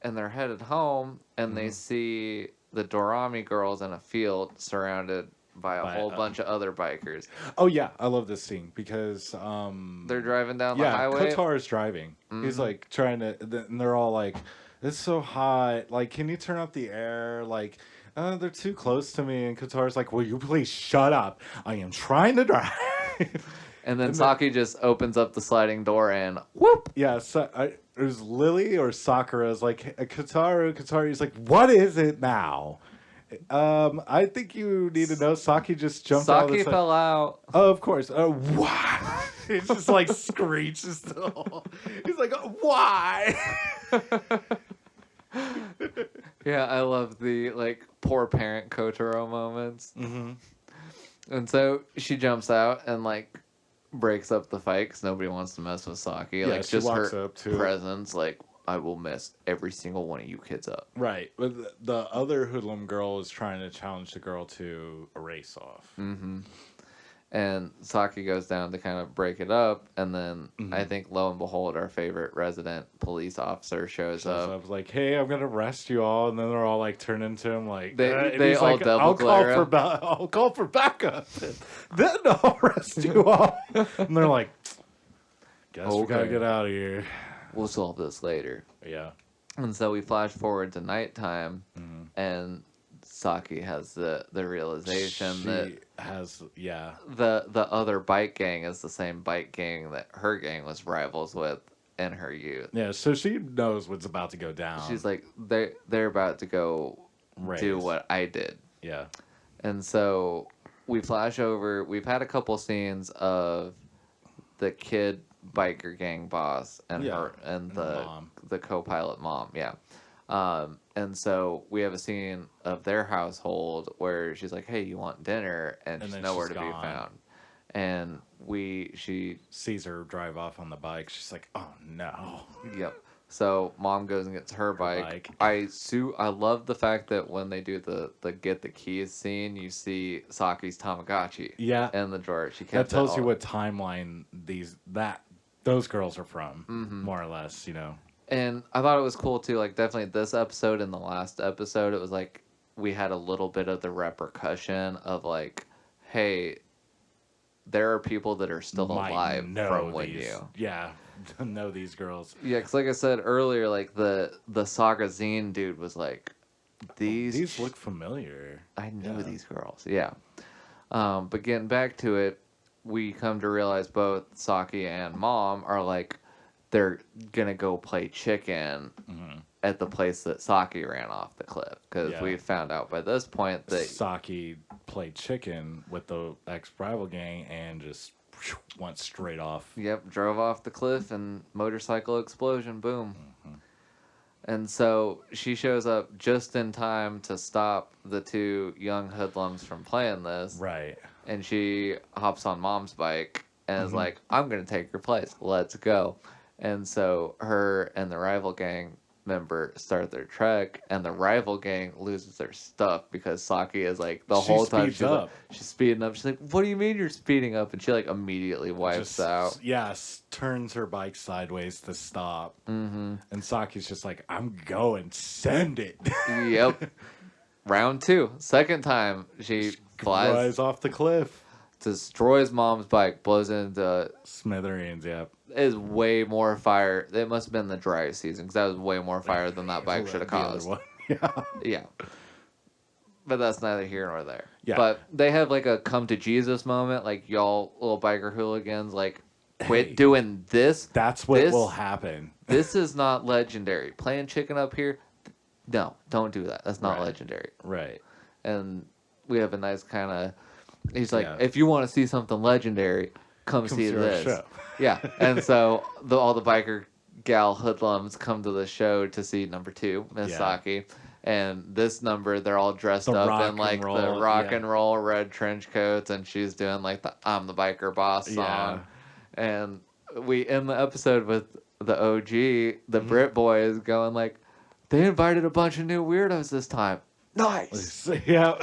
S1: And they're headed home, and they see the Dorami girls in a field surrounded by a whole bunch of other bikers.
S2: Oh, yeah. I love this scene because...
S1: they're driving down the highway.
S2: Yeah, Kotar's driving. He's, like, trying to... And they're all like, it's so hot. Like, can you turn up the air? Like... they're too close to me. And Kotar's like, will you please shut up? I am trying to drive.
S1: And then Saki just opens up the sliding door and whoop.
S2: Yeah, so it was Lily or Sakura's like, Kotaru. He's like, what is it now? I think you need to know. Saki just jumped out of the
S1: Saki fell out.
S2: Oh, of course. Why? It's just like screeches. He's like, why?
S1: Yeah, I love the like poor parent Kotaro moments. And so she jumps out and like breaks up the fight because nobody wants to mess with Saki.
S2: Yeah,
S1: like
S2: she
S1: just
S2: walks
S1: her
S2: up to
S1: presence, like I will mess every single one of you kids up.
S2: Right. But the other hoodlum girl is trying to challenge the girl to a race off.
S1: Mm-hmm. And Saki goes down to kind of break it up, and then I think lo and behold, our favorite resident police officer shows up.
S2: Like, hey, I'm gonna arrest you all, and then they're all like turn into him like
S1: They
S2: he's
S1: all
S2: like,
S1: double glare him.
S2: I'll call for backup, and then I'll arrest you all. And they're like, guess we gotta get out of here.
S1: We'll solve this later.
S2: Yeah.
S1: And so we flash forward to nighttime, and Saki has the realization that the other bike gang is the same bike gang that her gang was rivals with in her youth.
S2: Yeah, so she knows what's about to go down.
S1: She's like, they're about to go do what I did.
S2: Yeah.
S1: And so we flash over. We've had a couple scenes of the kid biker gang boss and her and the co-pilot mom. Yeah. And so we have a scene of their household where she's like, "Hey, you want dinner?" And she's nowhere to be found. And she
S2: sees her drive off on the bike. She's like, "Oh no!"
S1: Yep. So mom goes and gets her bike. I love the fact that when they do the get the keys scene, you see Saki's Tamagotchi.
S2: Yeah.
S1: In the drawer. She
S2: that tells you what timeline those girls are from, more or less.
S1: And I thought it was cool too, like definitely this episode and the last episode, it was like we had a little bit of the repercussion of like, hey, there are people that are still alive from when you.
S2: Yeah, know these girls.
S1: Yeah, because like I said earlier, like the Saga Zine dude was like, these
S2: look familiar.
S1: I know these girls, yeah. But getting back to it, we come to realize both Saki and Mom are like, they're gonna go play chicken at the place that Saki ran off the cliff, because we found out by this point that
S2: Saki played chicken with the ex-rival gang and just went straight off.
S1: Yep, drove off the cliff and motorcycle explosion, boom. And so she shows up just in time to stop the two young hoodlums from playing this.
S2: Right.
S1: And she hops on Mom's bike and is like, I'm gonna take your place. Let's go. And so her and the rival gang member start their trek, and the rival gang loses their stuff because Saki is like whole time she's speeding up. She's like, "What do you mean you're speeding up?" And she like immediately wipes out.
S2: Yes, turns her bike sideways to stop. And Saki's just like, "I'm going, send it."
S1: Yep. Round 2, second time she
S2: flies off the cliff,
S1: destroys Mom's bike, blows into
S2: smithereens. Yep.
S1: Is way more fire. It must have been the dry season, because that was way more fire than that bike should have caused. Yeah. But that's neither here nor there. Yeah. But they have like a come to Jesus moment, like, y'all little biker hooligans, like, quit doing this.
S2: That's what will happen.
S1: This is not legendary. Playing chicken up here, no, don't do that. That's not legendary.
S2: Right.
S1: And we have a nice kind of, he's like, if you want to see something legendary, come see this. Show. Yeah. And so all the biker gal hoodlums come to the show to see number 2, Miss Saki. And this number, they're all dressed up in like the rock and roll red trench coats, and she's doing like the I'm the Biker Boss song. And we end the episode with the OG, the Brit boy is going like, they invited a bunch of new weirdos this time. Nice.
S2: Yeah.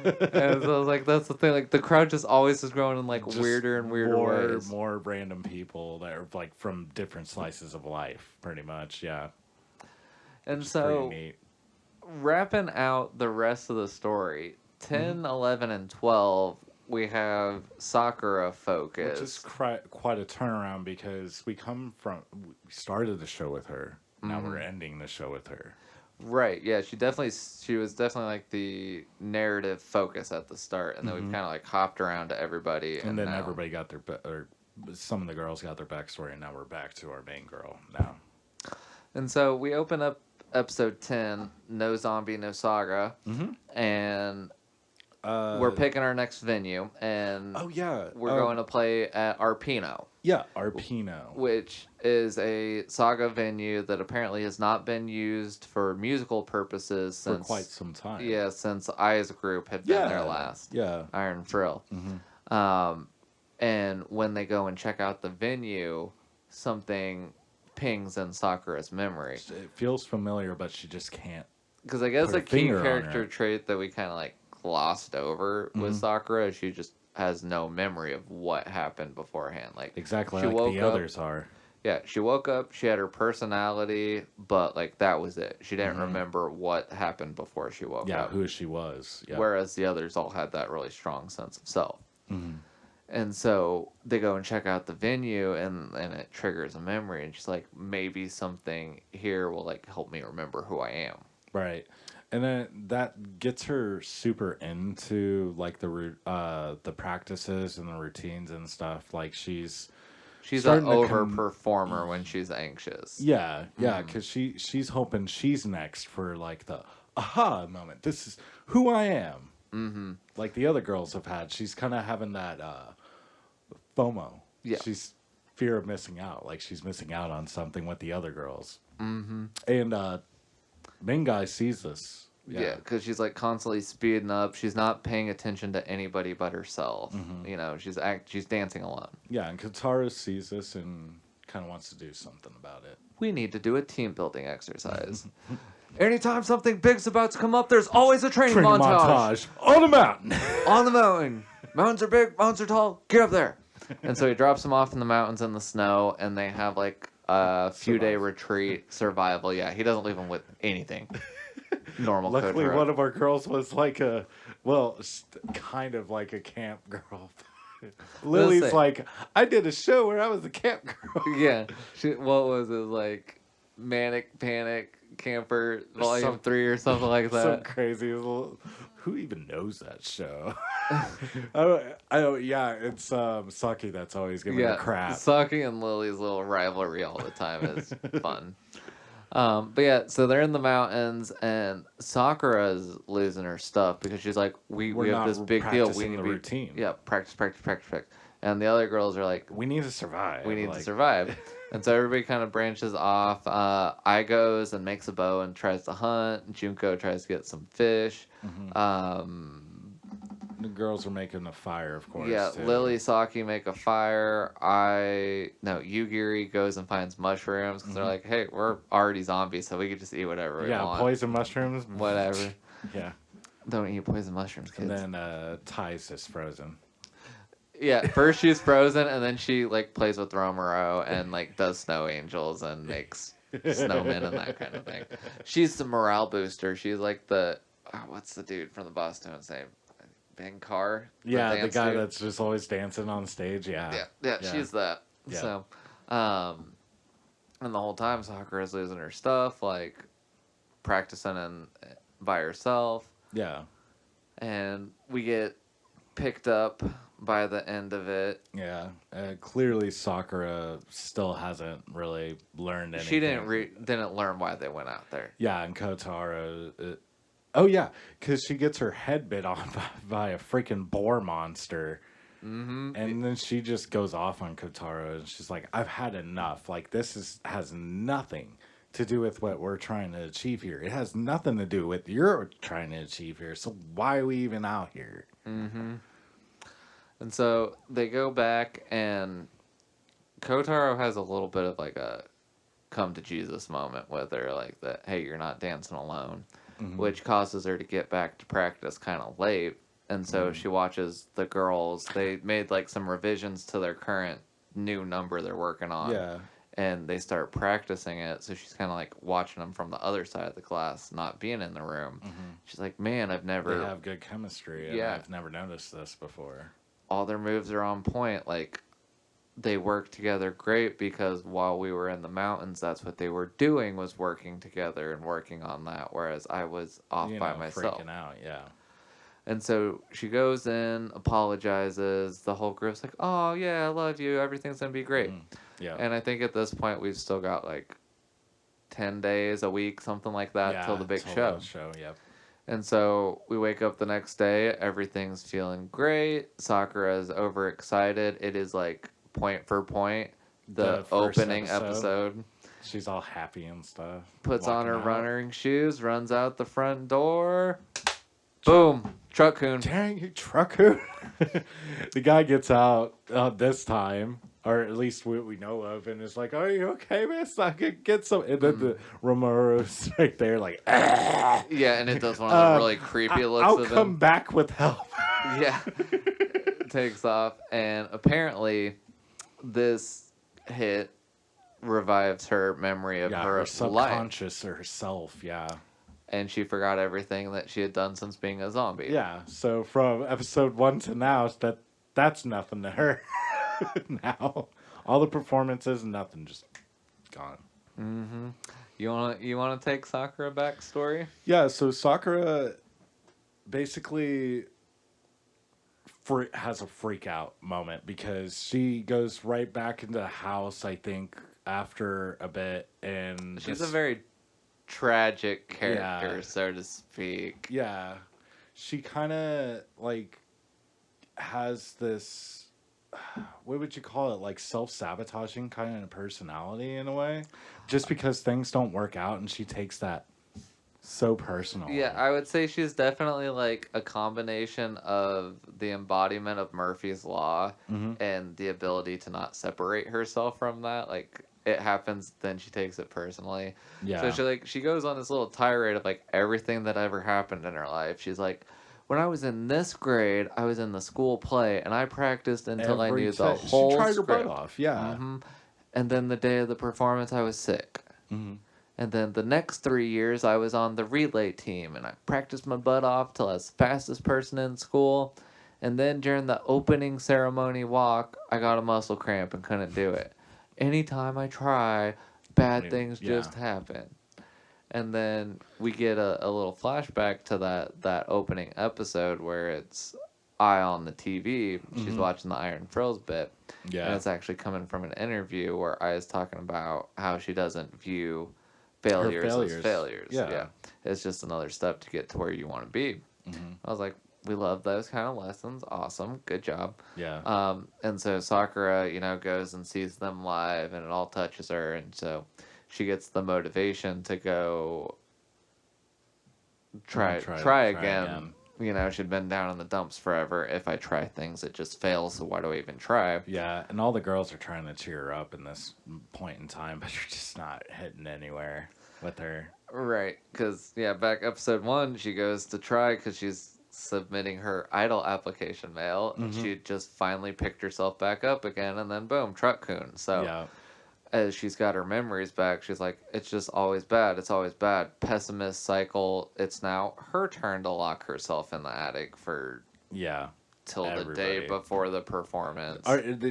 S1: And so I was like, that's the thing. Like, the crowd just always is growing in like just weirder and weirder ways.
S2: More random people that are like from different slices of life, pretty much. Yeah.
S1: And so, wrapping out the rest of the story, 10, 11, and 12, we have Sakura focus.
S2: Which is quite a turnaround, because we started the show with her. Now we're ending the show with her.
S1: Right, yeah, she was definitely like the narrative focus at the start, and then we've kind of like hopped around to everybody,
S2: and then everybody got or some of the girls got their backstory, and now we're back to our main girl now. And
S1: so we open up episode 10, No Zombie, No Saga, and we're picking our next venue, and we're going to play at Arpino.
S2: Yeah, Arpino.
S1: Which is a Saga venue that apparently has not been used for musical purposes since
S2: quite some time.
S1: Yeah, since I's group had been there last.
S2: Yeah.
S1: Iron Frill. And when they go and check out the venue, something pings in Sakura's memory.
S2: It feels familiar, but she just can't.
S1: Because I guess
S2: Put a
S1: a key
S2: finger on
S1: character
S2: it.
S1: trait that we kind of like glossed over with
S2: Mhm.
S1: Sakura is she just has no memory of what happened beforehand. Like
S2: Exactly
S1: she
S2: like
S1: woke
S2: the
S1: up,
S2: others are.
S1: yeah, she woke up, she had her personality, but like that was it. She didn't
S2: Mhm.
S1: remember what happened before she woke
S2: Yeah,
S1: up.
S2: who she was. Yeah.
S1: Whereas the others all had that really strong sense of self.
S2: Mhm.
S1: And so they go and check out the venue, and it triggers a memory, and she's like, maybe something here will like help me remember who I am.
S2: Right. And then that gets her super into like the practices and the routines and stuff. Like she's
S1: an
S2: starting to
S1: over performer when she's anxious.
S2: yeah, because she's hoping she's next for like the aha moment. This is who I am.
S1: Mm-hmm.
S2: Like the other girls have had. She's kind of having that FOMO.
S1: Yeah.
S2: She's fear of missing out. Like she's missing out on something with the other girls.
S1: Mm-hmm.
S2: And main guy sees this.
S1: Yeah, because she's like constantly speeding up. She's not paying attention to anybody but herself.
S2: Mhm.
S1: You know, she's dancing alone.
S2: Yeah, and Katara sees this and kind of wants to do something about it.
S1: We need to do a team building exercise. Anytime something big's about to come up, there's always a training montage.
S2: on the mountain.
S1: On the mountain. Mountains are big, mountains are tall. Get up there. And so he drops them off in the mountains in the snow, and they have like a few-day retreat, survival. Yeah, he doesn't leave them with anything. Normal.
S2: Luckily,
S1: Kotaro.
S2: one of our girls was like kind of like a camp girl. Lily's like, I did a show where I was a camp girl.
S1: Yeah. What was it, like Manic Panic Camper Volume 3 or something like that?
S2: Some crazy. Who even knows that show? I don't. Yeah, it's Saki that's always giving her crap.
S1: Saki and Lily's little rivalry all the time is fun. But yeah, so they're in the mountains, and Sakura's losing her stuff because she's like, we have this big deal. We need to be
S2: routine.
S1: Yeah, practice. And the other girls are like,
S2: we need to survive.
S1: We need to survive. And so everybody kind of branches off. I goes and makes a bow and tries to hunt. Junko tries to get some fish.
S2: Mm-hmm. The girls are making a fire, of course.
S1: Yeah,
S2: too.
S1: Lily, Saki make a fire. Yugiri goes and finds mushrooms because they're like, hey, we're already zombies, so we could just eat whatever we want.
S2: Yeah, poison mushrooms.
S1: Whatever.
S2: Yeah.
S1: Don't eat poison mushrooms, kids.
S2: And then Ty's is frozen.
S1: Yeah, first she's frozen, and then she like plays with Romero and like does snow angels and makes snowmen and that kind of thing. She's the morale booster. She's like what's the dude from the Boston name? Ben Carr?
S2: Yeah, the guy that's just always dancing on stage.
S1: Yeah, she's that. Yeah. So, and the whole time Sakura's losing her stuff, like practicing by herself.
S2: Yeah.
S1: And we get picked up by the end of it.
S2: Yeah. Clearly Sakura still hasn't really learned anything.
S1: She didn't learn why they went out there.
S2: Yeah, and Kotaro... oh, yeah, because she gets her head bit off by a freaking boar monster.
S1: Mm-hmm.
S2: And then she just goes off on Kotaro, and she's like, I've had enough. Like, this has nothing to do with what we're trying to achieve here. It has nothing to do with you're trying to achieve here. So why are we even out here?
S1: Mm-hmm. And so they go back, and Kotaro has a little bit of like a come to Jesus moment with her, like that, hey, you're not dancing alone. Mm-hmm. Which causes her to get back to practice kind of late. And so she watches the girls. They made like some revisions to their current new number they're working on.
S2: Yeah.
S1: And they start practicing it. So she's kind of like watching them from the other side of the class, not being in the room. Mm-hmm. She's like, man, I've never...
S2: They have good chemistry. And I've never noticed this before.
S1: All their moves are on point. Like, they work together great because while we were in the mountains, that's what they were doing, was working together and working on that, whereas I was off by myself.
S2: Freaking out, yeah.
S1: And so she goes in, apologizes. The whole group's like, oh, yeah, I love you. Everything's going to be great.
S2: Yeah.
S1: And I think at this point, we've still got like 10 days, a week, something like that, till the big show.
S2: Yep.
S1: And so we wake up the next day. Everything's feeling great. Sakura's overexcited. It is like... point for point, the opening episode.
S2: She's all happy and stuff.
S1: Puts on her running shoes, runs out the front door. Boom! Truck-kun.
S2: Dang, you Truck-kun. The guy gets out this time, or at least what we know of, and it's like, "Are you okay, miss? I could get some." And then the Romero's right there, like, "Ah."
S1: Yeah, and it does one of the really creepy looks
S2: I'll
S1: of
S2: come
S1: him.
S2: back with help.
S1: Yeah, takes off, and apparently, this hit revives her memory of
S2: Yeah,
S1: her
S2: her
S1: life,
S2: subconscious or herself. Yeah,
S1: and she forgot everything that she had done since being a zombie.
S2: yeah. So from episode 1 to now, that's nothing to her. Now, all the performances, nothing, just gone.
S1: Mm-hmm. You wanna take Sakura backstory?
S2: Yeah. So Sakura basically has a freak out moment because she goes right back into the house, I think, after a bit, and
S1: She's a very tragic character,
S2: Yeah.
S1: so to speak.
S2: yeah, she kind of like has this, what would you call it, like self-sabotaging kind of personality in a way, just because things don't work out, and she takes that so personally.
S1: Yeah, I would say she's definitely like a combination of the embodiment of Murphy's Law
S2: Mm-hmm.
S1: and the ability to not separate herself from that. Like it happens, then she takes it personally. So
S2: Yeah.
S1: she goes on this little tirade of like everything that ever happened in her life. She's like, when I was in this grade, I was in the school play and I practiced until I knew the
S2: She
S1: whole
S2: tried her butt
S1: script.
S2: off. Yeah.
S1: Hmm. And then the day of the performance, I was sick.
S2: Mm-hmm.
S1: And then the next 3 years, I was on the relay team, and I practiced my butt off till I was the fastest person in school. And then during the opening ceremony walk, I got a muscle cramp and couldn't do it. Anytime I try, bad things just happen. And then we get a little flashback to that opening episode where it's Eye on the TV. She's watching the Iron Frills bit.
S2: Yeah.
S1: And it's actually coming from an interview where I is talking about how she doesn't view failures as failures.
S2: Yeah.
S1: It's just another step to get to where you want to be.
S2: Mm-hmm.
S1: I was like, we love those kind of lessons. Awesome. Good job.
S2: Yeah.
S1: And so Sakura, goes and sees them live and it all touches her. And so she gets the motivation to go try again. She'd been down in the dumps forever. If I try things, it just fails. So why do I even try?
S2: Yeah, and all the girls are trying to cheer her up in this point in time, but you're just not hitting anywhere with her.
S1: Right, because, back episode 1, she goes to try because she's submitting her idol application mail. And she just finally picked herself back up again, and then boom, Truck Coon. So
S2: Yeah.
S1: as she's got her memories back, she's like, it's just always bad. It's always bad. Pessimist cycle. It's now her turn to lock herself in the attic for till the day before the performance.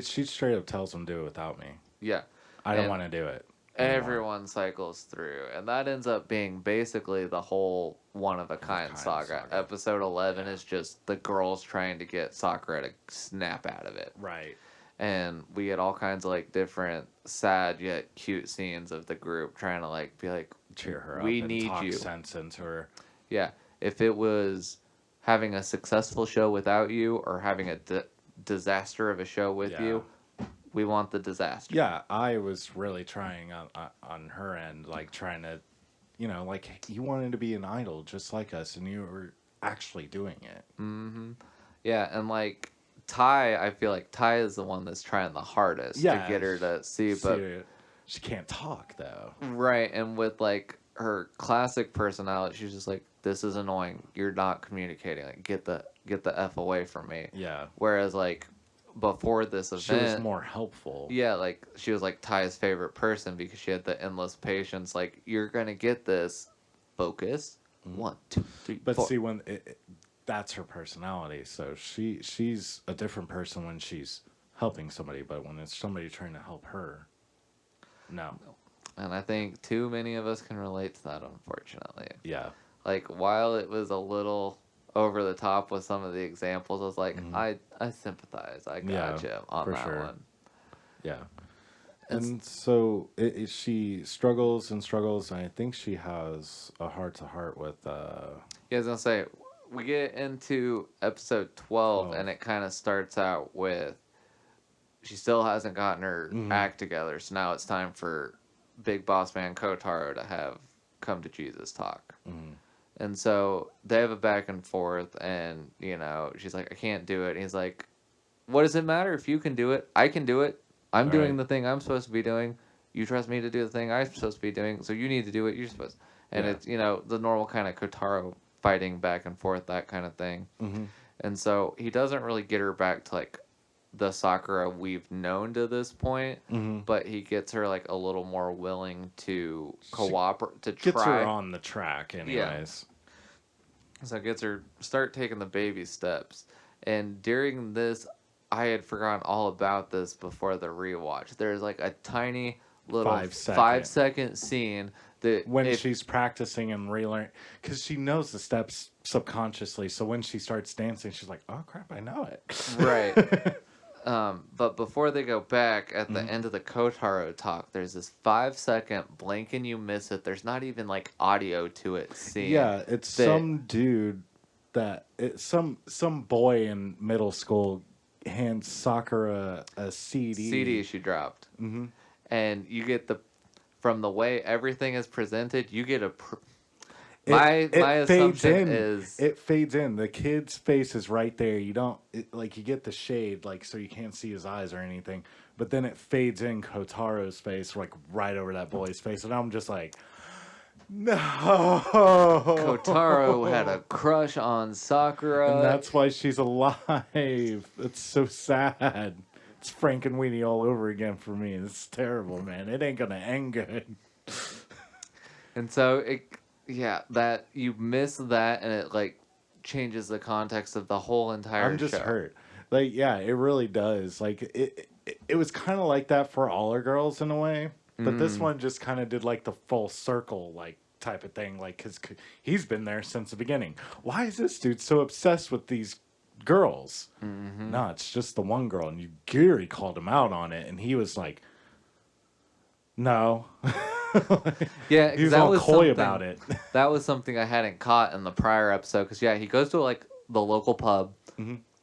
S2: She straight up tells them, do it without me.
S1: Yeah.
S2: I don't want to do it anymore.
S1: Everyone cycles through. And that ends up being basically the whole one-of-a-kind saga. Episode 11 is just the girls trying to get Sakura to snap out of it.
S2: Right.
S1: And we get all kinds of like different sad yet cute scenes of the group trying to like be like,
S2: cheer her up.
S1: We
S2: and
S1: need
S2: talk
S1: you.
S2: sense into her.
S1: Yeah, if it was having a successful show without you or having a disaster of a show with you, we want the disaster.
S2: Yeah, I was really trying on her end, like trying to, like you wanted to be an idol just like us, and you were actually doing it.
S1: Mm-hmm. Yeah, and like Ty, I feel like Ty is the one that's trying the hardest to get her to see, but
S2: she can't talk though.
S1: Right, and with like her classic personality, she's just like, "This is annoying. You're not communicating. Like, get the f away from me."
S2: Yeah.
S1: Whereas like before this event,
S2: she was more helpful.
S1: Yeah, like she was like Ty's favorite person because she had the endless patience. Like, you're gonna get this. Focus. 1, 2, 3.
S2: But
S1: 4.
S2: see, when that's her personality, so she's a different person when she's helping somebody, but when it's somebody trying to help her, no.
S1: And I think too many of us can relate to that, unfortunately.
S2: Yeah.
S1: Like, while it was a little over the top with some of the examples, I was like, I sympathize. I got you on that one.
S2: Yeah. And so she struggles and struggles, and I think she has a heart-to-heart with... Yeah,
S1: I was going to say, we get into episode 12, and it kind of starts out with she still hasn't gotten her act together, so now it's time for Big Boss Man Kotaro to have come to Jesus talk. And so they have a back and forth, and, she's like, I can't do it. And he's like, what does it matter if you can do it? I can do it. I'm doing
S2: right.
S1: the thing I'm supposed to be doing. You trust me to do the thing I'm supposed to be doing, so you need to do what you're supposed to. And
S2: Yeah.
S1: it's, the normal kind of Kotaro fighting back and forth, that kind of thing.
S2: Mm-hmm.
S1: And so he doesn't really get her back to, like, the Sakura we've known to this point,
S2: Mm-hmm.
S1: but he gets her, like, a little more willing to
S2: She
S1: cooperate, to
S2: gets her
S1: try.
S2: on the track,
S1: Yeah.
S2: anyways.
S1: So it gets her start taking the baby steps. And during this, I had forgotten all about this before the rewatch. There's like a tiny little
S2: 5 second.
S1: 5 second scene that
S2: When she's practicing and relearn, because she knows the steps subconsciously. So when she starts dancing, she's like, "Oh crap, I know it."
S1: right. But before they go back at the end of the Kotaro talk, there's this 5 second blink and you miss it. There's not even like audio to it. Scene.
S2: Yeah, it's some dude some boy in middle school hands Sakura a CD.
S1: CD she dropped.
S2: Mm-hmm.
S1: And you get from the way everything is presented, you get my assumption is
S2: it fades in. The kid's face is right there. You don't you get the shade so you can't see his eyes or anything. But then it fades in Kotaro's face right over that boy's face, and I'm just like, no.
S1: Kotaro had a crush on Sakura,
S2: and that's why she's alive. It's so sad. It's Frankenweenie all over again for me. It's terrible, man. It ain't gonna end good.
S1: And so that you miss that, and it changes the context of the whole entire show.
S2: I'm just hurt. It really does. It was kind of like that for all our girls in a way, but this one just kind of did the full circle type of thing, because he's been there since the beginning. Why is this dude so obsessed with these girls? No, it's just the one girl, and Giri called him out on it, and he was like, no.
S1: Yeah,
S2: he was all coy about it.
S1: That was something I hadn't caught in the prior episode, because he goes to the local pub,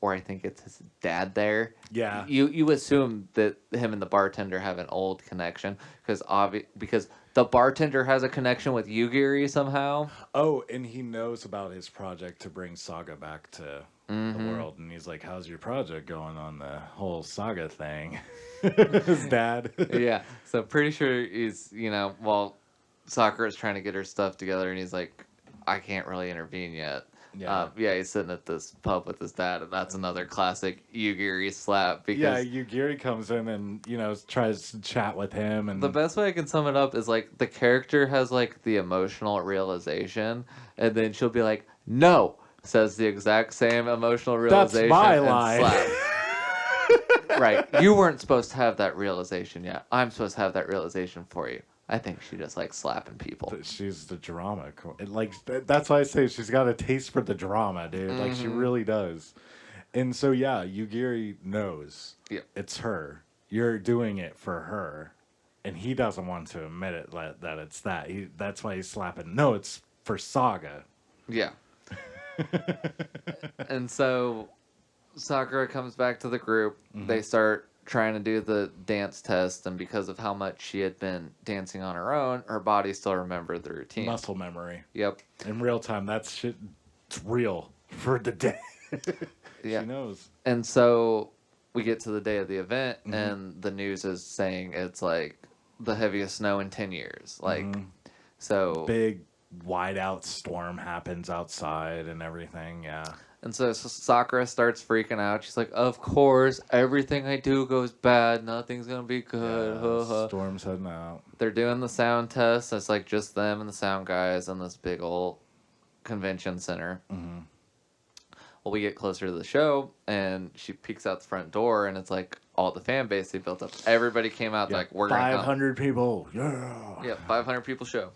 S1: or I think it's his dad there.
S2: Yeah,
S1: you assume that him and the bartender have an old connection, because the bartender has a connection with Yugiri somehow.
S2: Oh, and he knows about his project to bring Saga back to the world, and he's like, "How's your project going on the whole Saga thing?" His dad.
S1: Yeah, so pretty sure he's while Sakura's trying to get her stuff together, and he's like, "I can't really intervene yet."
S2: Yeah.
S1: He's sitting at this pub with his dad, and that's another classic Yugiri slap. Because
S2: Yugiri comes in and tries to chat with him, and
S1: the best way I can sum it up is the character has the emotional realization, and then she'll be like, "No," says the exact same emotional realization.
S2: That's my
S1: and
S2: line.
S1: Slap. Right, you weren't supposed to have that realization yet. I'm supposed to have that realization for you. I think she just likes slapping people.
S2: She's the drama. That's why I say she's got a taste for the drama, dude. She really does. And so, Yugiri knows it's her. You're doing it for her. And he doesn't want to admit it that it's that. That's why he's slapping. No, it's for Saga.
S1: Yeah. And so Sakura comes back to the group. They start trying to do the dance test, and because of how much she had been dancing on her own, her body still remembered the routine.
S2: Muscle memory.
S1: Yep.
S2: In real time, that shit, it's real for the day.
S1: Yeah.
S2: She knows.
S1: And so we get to the day of the event, and the news is saying it's the heaviest snow in 10 years. So
S2: big whiteout storm happens outside and everything, yeah.
S1: And so Sakura starts freaking out. She's like, "Of course, everything I do goes bad. Nothing's going to be good."
S2: Yeah, storm's heading out.
S1: They're doing the sound test. It's just them and the sound guys in this big old convention center. Well, we get closer to the show, and she peeks out the front door, and it's all the fan base they built up. Everybody came out we're going to come.
S2: 500 people. Yeah.
S1: Yeah, 500 people show.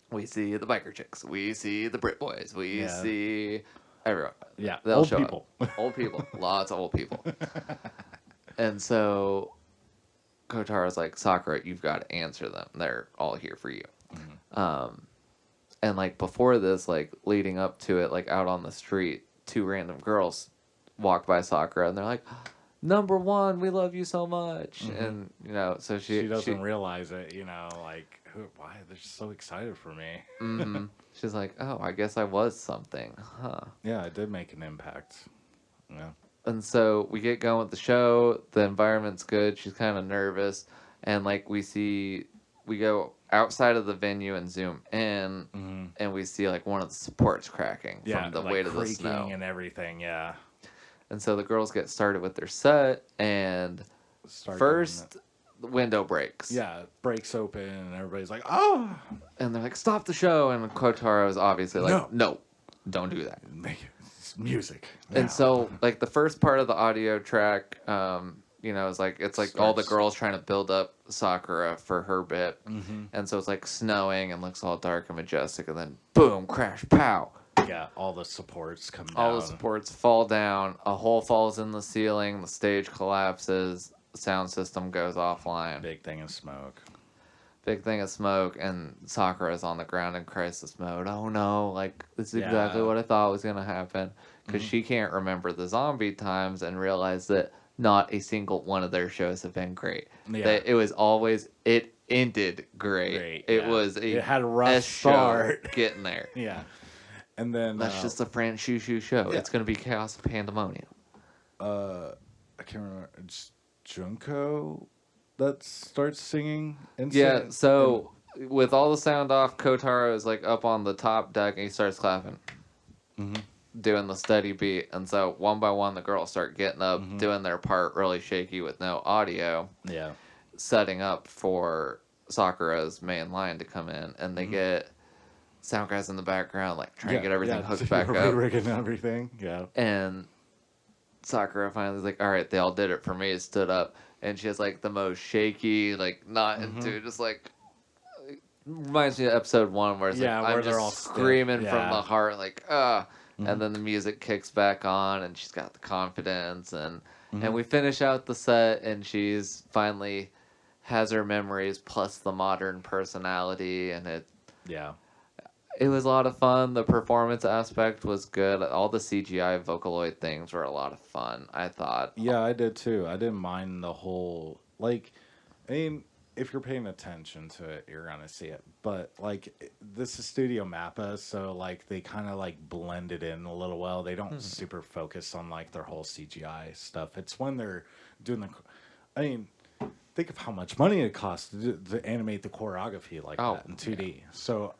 S1: We see the biker chicks. We see the Brit boys. We see everyone.
S2: Yeah,
S1: they'll
S2: old
S1: show
S2: people.
S1: Up. Old people. Lots of old people. And so Kotaro's like, "Sakura, you've got to answer them. They're all here for you." And before this, leading up to it, out on the street, two random girls walk by Sakura, and they're like, "Number one, we love you so much." And so
S2: she doesn't realize it. Why they're so excited for me.
S1: She's like, "Oh, I guess I was something, huh?"
S2: Yeah, it did make an impact. Yeah.
S1: And so we get going with the show. The environment's good. She's kind of nervous. And like we go outside of the venue and zoom in, and we see like one of the supports cracking from the
S2: like
S1: weight of the snow
S2: and everything. Yeah.
S1: And so the girls get started with their set, and first the window breaks.
S2: Yeah, it breaks open, and everybody's like, "Oh!"
S1: And they're like, "Stop the show!" And Kotaro is obviously like, "No, don't do that.
S2: Make it music." Now.
S1: And so, like the first part of the audio track, is like it's like all the girls trying to build up Sakura for her bit, and so it's like snowing and looks all dark and majestic, and then boom, crash, pow.
S2: Yeah, all the supports come down.
S1: All the supports fall down. A hole falls in the ceiling. The stage collapses. The sound system goes offline.
S2: Big thing of smoke.
S1: And Sakura's on the ground in crisis mode. Oh no, like, this is exactly what I thought was going to happen. Because she can't remember the zombie times and realize that not a single one of their shows have been great. Yeah. That it ended great. It
S2: had a rough start.
S1: Getting there.
S2: Yeah. And then
S1: that's just a Fran Shushu show. Yeah. It's going to be chaos and pandemonium.
S2: I can't remember. It's Junko that starts singing.
S1: With all the sound off, Kotaro is like up on the top deck and he starts clapping, doing the steady beat. And so one by one, the girls start getting up, doing their part really shaky with no audio.
S2: Yeah,
S1: setting up for Sakura's main line to come in, and they get sound guys in the background, like trying to get everything hooked back up,
S2: rigging everything. Yeah,
S1: and Sakura finally is like, "All right, they all did it for me." Stood up, and she has like the most shaky, like not into, just like reminds me of episode 1 where it's like I'm just all screaming from the heart, like and then the music kicks back on, and she's got the confidence, and we finish out the set, and she's finally has her memories plus the modern personality, and it was a lot of fun. The performance aspect was good. All the CGI Vocaloid things were a lot of fun, I thought.
S2: Yeah, I did too. I didn't mind the whole, like, I mean, if you're paying attention to it, you're going to see it. But, like, this is Studio Mappa, so, like, they kind of, like, blend it in a little well. They don't super focus on, like, their whole CGI stuff. It's when they're doing think of how much money it costs to animate the choreography like that in 2D. Yeah. So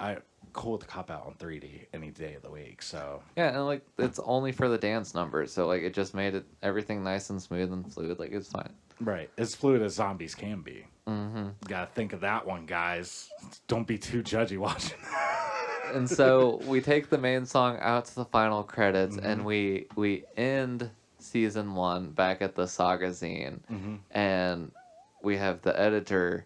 S2: cool to cop out on 3D any day of the week. So
S1: yeah, and like it's only for the dance numbers, so like it just made everything nice and smooth and fluid. Like it's fine.
S2: Right, as fluid as zombies can be. Gotta think of that one, guys. Don't be too judgy watching.
S1: And so we take the main song out to the final credits, and we end season 1 back at the Saga zine, and we have the editor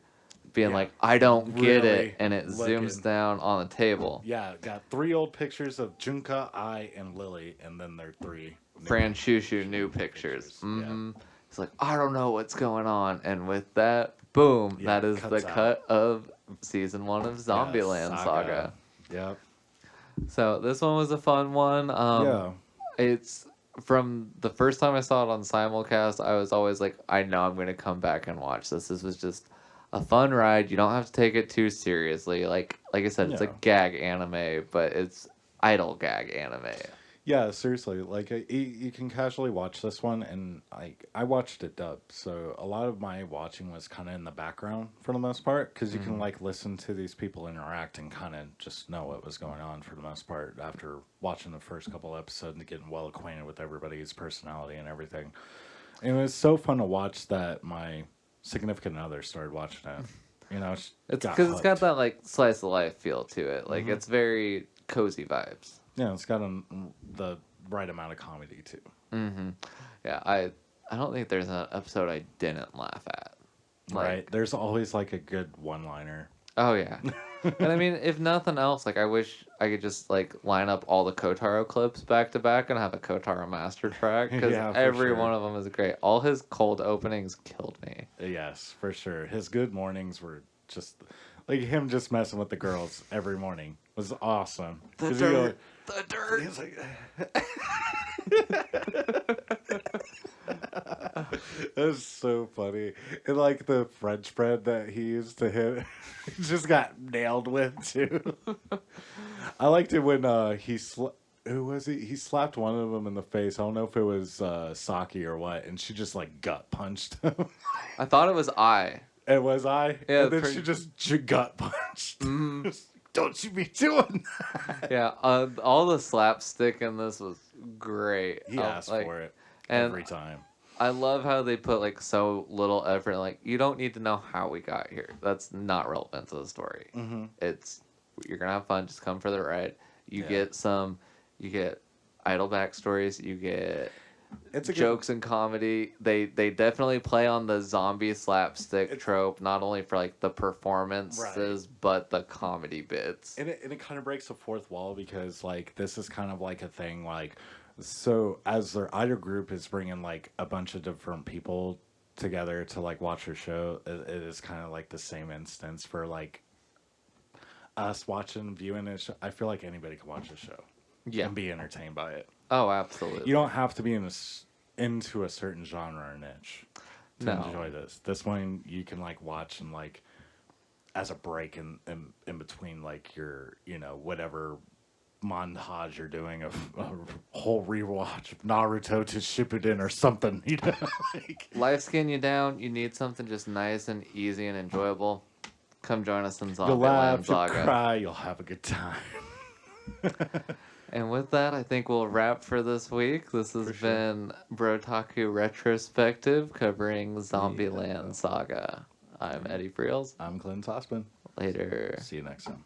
S1: being like, "I don't get it," and it zooms down on the table.
S2: Yeah, got 3 old pictures of Junka, I, and Lily, and then there are 3
S1: Fran Shushu new pictures. Yeah. It's like, I don't know what's going on, and with that, boom, that is the cut of season 1 of Zombieland Saga.
S2: Yep.
S1: So this one was a fun one. It's from the first time I saw it on simulcast, I was always like, I know I'm going to come back and watch this. This was just a fun ride. You don't have to take it too seriously. Like I said, it's a gag anime, but it's idle gag anime.
S2: Yeah, seriously. Like you can casually watch this one, and I watched it dubbed, so a lot of my watching was kind of in the background for the most part, because you can like listen to these people interact and kind of just know what was going on for the most part after watching the first couple episodes and getting well acquainted with everybody's personality and everything. And it was so fun to watch that my significant other started watching it. You know,
S1: it's because it's got that like slice of life feel to it. Like it's very cozy vibes.
S2: Yeah, it's got the right amount of comedy too.
S1: Yeah, I don't think there's an episode I didn't laugh at.
S2: Like, right, there's always like a good one-liner.
S1: Oh yeah, and I mean, if nothing else, like I wish I could just like line up all the Kotaro clips back to back and have a Kotaro master track, because every one of them is great. All his cold openings killed me.
S2: Yes, for sure. His good mornings were just like him just messing with the girls every morning was awesome.
S1: The dirt.
S2: He's like, that's so funny. And like the French bread that he used to hit, he just got nailed with too. I liked it when Who was he? He slapped one of them in the face. I don't know if it was Saki or what, and she just like gut punched him.
S1: I thought it was I.
S2: It was I,
S1: Yeah,
S2: and then she just gut punched.
S1: Mhm.
S2: Don't you be doing that?
S1: Yeah, all the slapstick in this was great.
S2: He asked for it
S1: and
S2: every time.
S1: I love how they put like so little effort. Like, you don't need to know how we got here. That's not relevant to the story.
S2: Mm-hmm.
S1: It's, you're gonna have fun. Just come for the ride. You
S2: Yeah.
S1: get idle backstories. You get
S2: It's a
S1: jokes and comedy. They definitely play on the zombie slapstick trope, not only for like the performances, but the comedy bits.
S2: And it kind of breaks the fourth wall because like this is kind of like a thing like, so as their idol group is bringing like a bunch of different people together to like watch their show, it is kind of like the same instance for like us viewing it. I feel like anybody can watch the show, and be entertained by it.
S1: Oh, absolutely.
S2: You don't have to be into a certain genre or niche to enjoy this. This one you can like watch and like as a break in between like your whatever montage you're doing of a whole rewatch of Naruto to Shippuden or something. Like,
S1: Life's getting you down. You need something just nice and easy and enjoyable. Come join us in
S2: you'll laugh,
S1: Zombieland Saga.
S2: you'll cry, you'll have a good time.
S1: And with that, I think we'll wrap for this week. This has been Brotaku Retrospective covering Zombieland Saga. I'm Eddie Friels.
S2: I'm Clint Tossman.
S1: Later.
S2: See you next time.